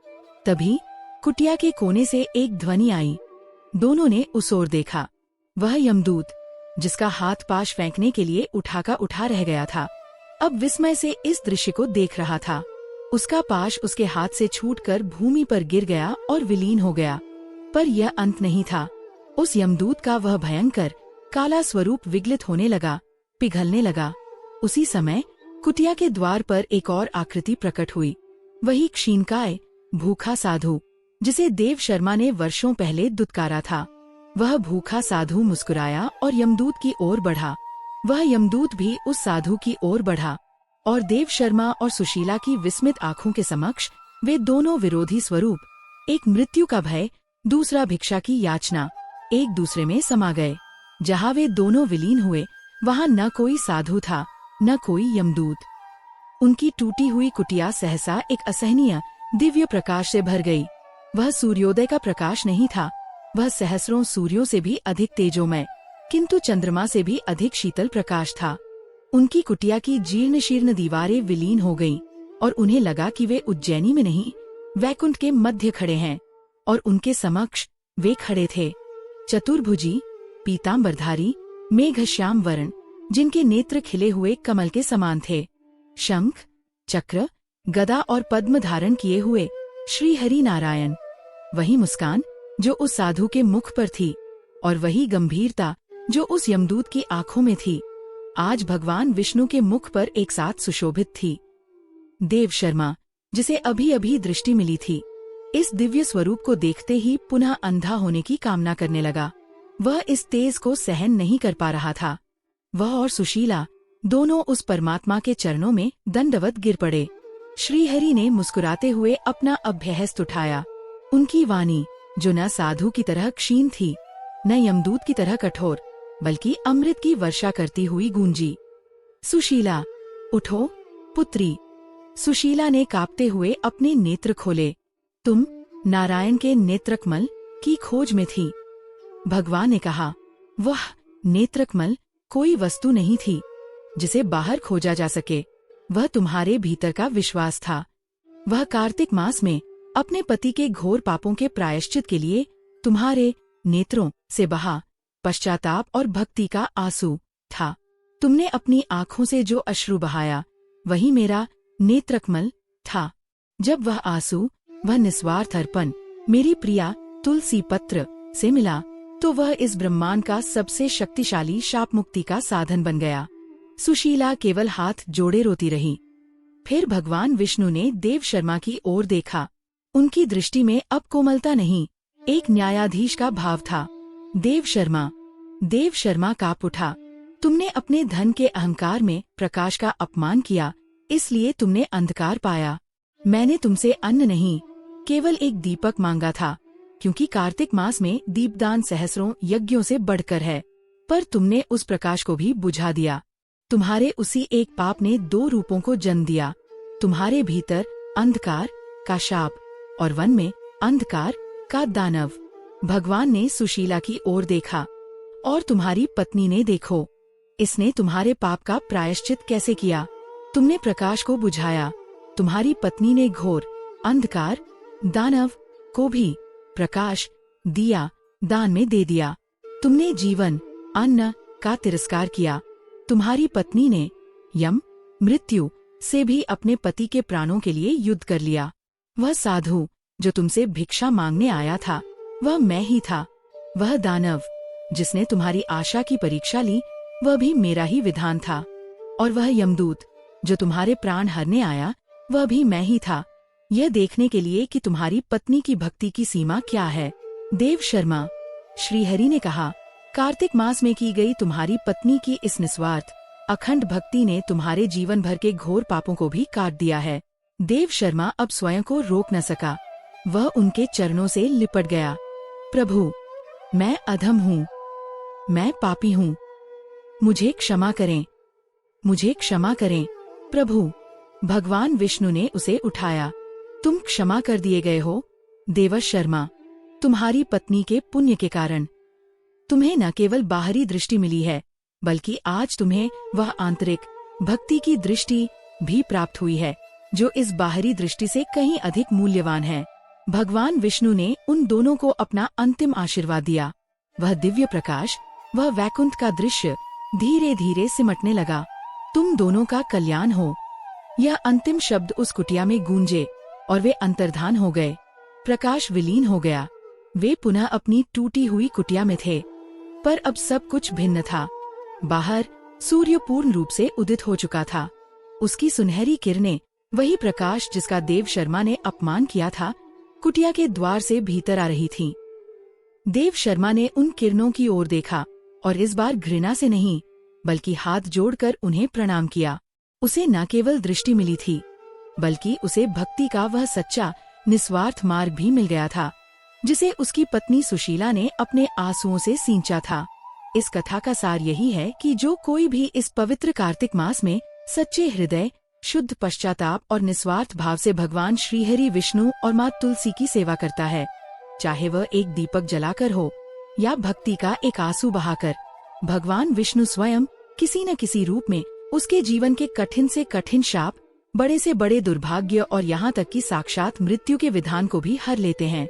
तभी कुटिया के कोने से एक ध्वनि आई। दोनों ने उस ओर देखा। वह यमदूत, जिसका हाथ पाश फेंकने के लिए उठा रह गया था, अब विस्मय से इस दृश्य को देख रहा था। उसका पाश उसके हाथ से छूटकर भूमि पर गिर गया और विलीन हो गया। पर यह अंत नहीं था। उस यमदूत का वह भयंकर काला स्वरूप विगलित होने लगा, पिघलने लगा। उसी समय कुटिया के द्वार पर एक और आकृति प्रकट हुई। वही क्षीणकाय भूखा साधु जिसे देव शर्मा ने वर्षों पहले दुत्कारा था। वह भूखा साधु मुस्कुराया और यमदूत की ओर बढ़ा। वह यमदूत भी उस साधु की ओर बढ़ा और देव शर्मा और सुशीला की विस्मित आंखों के समक्ष वे दोनों विरोधी स्वरूप, एक मृत्यु का भय, दूसरा भिक्षा की याचना, एक दूसरे में समा गए। जहाँ वे दोनों विलीन हुए वहाँ न कोई साधु था, न कोई यमदूत। उनकी टूटी हुई कुटिया सहसा एक असहनीय दिव्य प्रकाश से भर गई। वह सूर्योदय का प्रकाश नहीं था, वह सहस्रों सूर्यों से भी अधिक तेजोमय, किंतु चंद्रमा से भी अधिक शीतल प्रकाश था। उनकी कुटिया की जीर्ण शीर्ण दीवारें विलीन हो गईं और उन्हें लगा कि वे उज्जैनी में नहीं, वैकुंठ के मध्य खड़े हैं और उनके समक्ष वे खड़े थे। चतुर्भुजी, पीतांबरधारी, मेघश्याम वर्ण, जिनके नेत्र खिले हुए कमल के समान थे। शंख, चक्र, गदा और पद्म धारण किए हुए श्री हरि नारायण। वही मुस्कान जो उस साधु के मुख पर थी और वही गंभीरता जो उस यमदूत की आंखों में थी, आज भगवान विष्णु के मुख पर एक साथ सुशोभित थी। देव शर्मा, जिसे अभी अभी दृष्टि मिली थी, इस दिव्य स्वरूप को देखते ही पुनः अंधा होने की कामना करने लगा। वह इस तेज को सहन नहीं कर पा रहा था। वह और सुशीला दोनों उस परमात्मा के चरणों में दंडवत गिर पड़े। श्रीहरि ने मुस्कुराते हुए अपना अभ्यहस्त उठाया। उनकी वाणी, जो न साधु की तरह क्षीण थी, न यमदूत की तरह कठोर, बल्कि अमृत की वर्षा करती हुई गूंजी। सुशीला, उठो पुत्री। सुशीला ने कांपते हुए अपने नेत्र खोले। तुम नारायण के नेत्रकमल की खोज में थी। भगवान ने कहा। वह नेत्रकमल कोई वस्तु नहीं थी जिसे बाहर खोजा जा सके, वह तुम्हारे भीतर का विश्वास था। वह कार्तिक मास में अपने पति के घोर पापों के प्रायश्चित के लिए तुम्हारे नेत्रों से बहा पश्चाताप और भक्ति का आंसू था। तुमने अपनी आंखों से जो अश्रु बहाया, वही मेरा नेत्रकमल था। जब वह आंसू, वह निस्वार्थ अर्पण मेरी प्रिया तुलसी पत्र से मिला, तो वह इस ब्रह्मांड का सबसे शक्तिशाली शाप मुक्ति का साधन बन गया। सुशीला केवल हाथ जोड़े रोती रही। फिर भगवान विष्णु ने देव शर्मा की ओर देखा। उनकी दृष्टि में अब कोमलता नहीं, एक न्यायाधीश का भाव था। देव शर्मा कांप उठा। तुमने अपने धन के अहंकार में प्रकाश का अपमान किया, इसलिए तुमने अंधकार पाया। मैंने तुमसे अन्न नहीं, केवल एक दीपक मांगा था, क्योंकि कार्तिक मास में दीपदान सहस्रों यज्ञों से बढ़कर है। पर तुमने उस प्रकाश को भी बुझा दिया। तुम्हारे उसी एक पाप ने दो रूपों को जन्म दिया। तुम्हारे भीतर अंधकार का शाप और वन में अंधकार का दानव। भगवान ने सुशीला की ओर देखा। और तुम्हारी पत्नी ने देखो, इसने तुम्हारे पाप का प्रायश्चित कैसे किया। तुमने प्रकाश को बुझाया, तुम्हारी पत्नी ने घोर अंधकार दानव को भी प्रकाश दिया, दान में दे दिया। तुमने जीवन अन्न का तिरस्कार किया। तुम्हारी पत्नी ने यम मृत्यु से भी अपने पति के प्राणों के लिए युद्ध कर लिया। वह साधु जो तुमसे भिक्षा मांगने आया था, वह मैं ही था। वह दानव जिसने तुम्हारी आशा की परीक्षा ली, वह भी मेरा ही विधान था। और वह यमदूत जो तुम्हारे प्राण हरने आया, वह भी मैं ही था, यह देखने के लिए कि तुम्हारी पत्नी की भक्ति की सीमा क्या है। देव शर्मा, श्रीहरि ने कहा, कार्तिक मास में की गई तुम्हारी पत्नी की इस निस्वार्थ अखंड भक्ति ने तुम्हारे जीवन भर के घोर पापों को भी काट दिया है। देव शर्मा अब स्वयं को रोक न सका। वह उनके चरणों से लिपट गया। प्रभु, मैं अधम हूँ, मैं पापी हूँ, मुझे क्षमा करें, मुझे क्षमा करें प्रभु। भगवान विष्णु ने उसे उठाया। तुम क्षमा कर दिए गए हो देवश शर्मा। तुम्हारी पत्नी के पुण्य के कारण तुम्हें न केवल बाहरी दृष्टि मिली है, बल्कि आज तुम्हें वह आंतरिक भक्ति की दृष्टि भी प्राप्त हुई है, जो इस बाहरी दृष्टि से कहीं अधिक मूल्यवान है। भगवान विष्णु ने उन दोनों को अपना अंतिम आशीर्वाद दिया। वह दिव्य प्रकाश, वह वैकुंठ का दृश्य धीरे धीरे सिमटने लगा। तुम दोनों का कल्याण हो। यह अंतिम शब्द उस कुटिया में गूंजे और वे अंतर्धान हो गए। प्रकाश विलीन हो गया। वे पुनः अपनी टूटी हुई कुटिया में थे, पर अब सब कुछ भिन्न था। बाहर सूर्य पूर्ण रूप से उदित हो चुका था। उसकी सुनहरी किरणें, वही प्रकाश जिसका देव शर्मा ने अपमान किया था, कुटिया के द्वार से भीतर आ रही थीं। देव शर्मा ने उन किरणों की ओर देखा और इस बार घृणा से नहीं, बल्कि हाथ जोड़कर उन्हें प्रणाम किया। उसे न केवल दृष्टि मिली थी, बल्कि उसे भक्ति का वह सच्चा निस्वार्थ मार्ग भी मिल गया था, जिसे उसकी पत्नी सुशीला ने अपने आंसुओं से सींचा था। इस कथा का सार यही है कि जो कोई भी इस पवित्र कार्तिक मास में सच्चे हृदय, शुद्ध पश्चाताप और निस्वार्थ भाव से भगवान श्रीहरि विष्णु और माँ तुलसी की सेवा करता है, चाहे वह एक दीपक जलाकर हो या भक्ति का एक आंसू बहाकर, भगवान विष्णु स्वयं किसी न किसी रूप में उसके जीवन के कठिन से कठिन शाप, बड़े से बड़े दुर्भाग्य और यहाँ तक कि साक्षात मृत्यु के विधान को भी हर लेते हैं।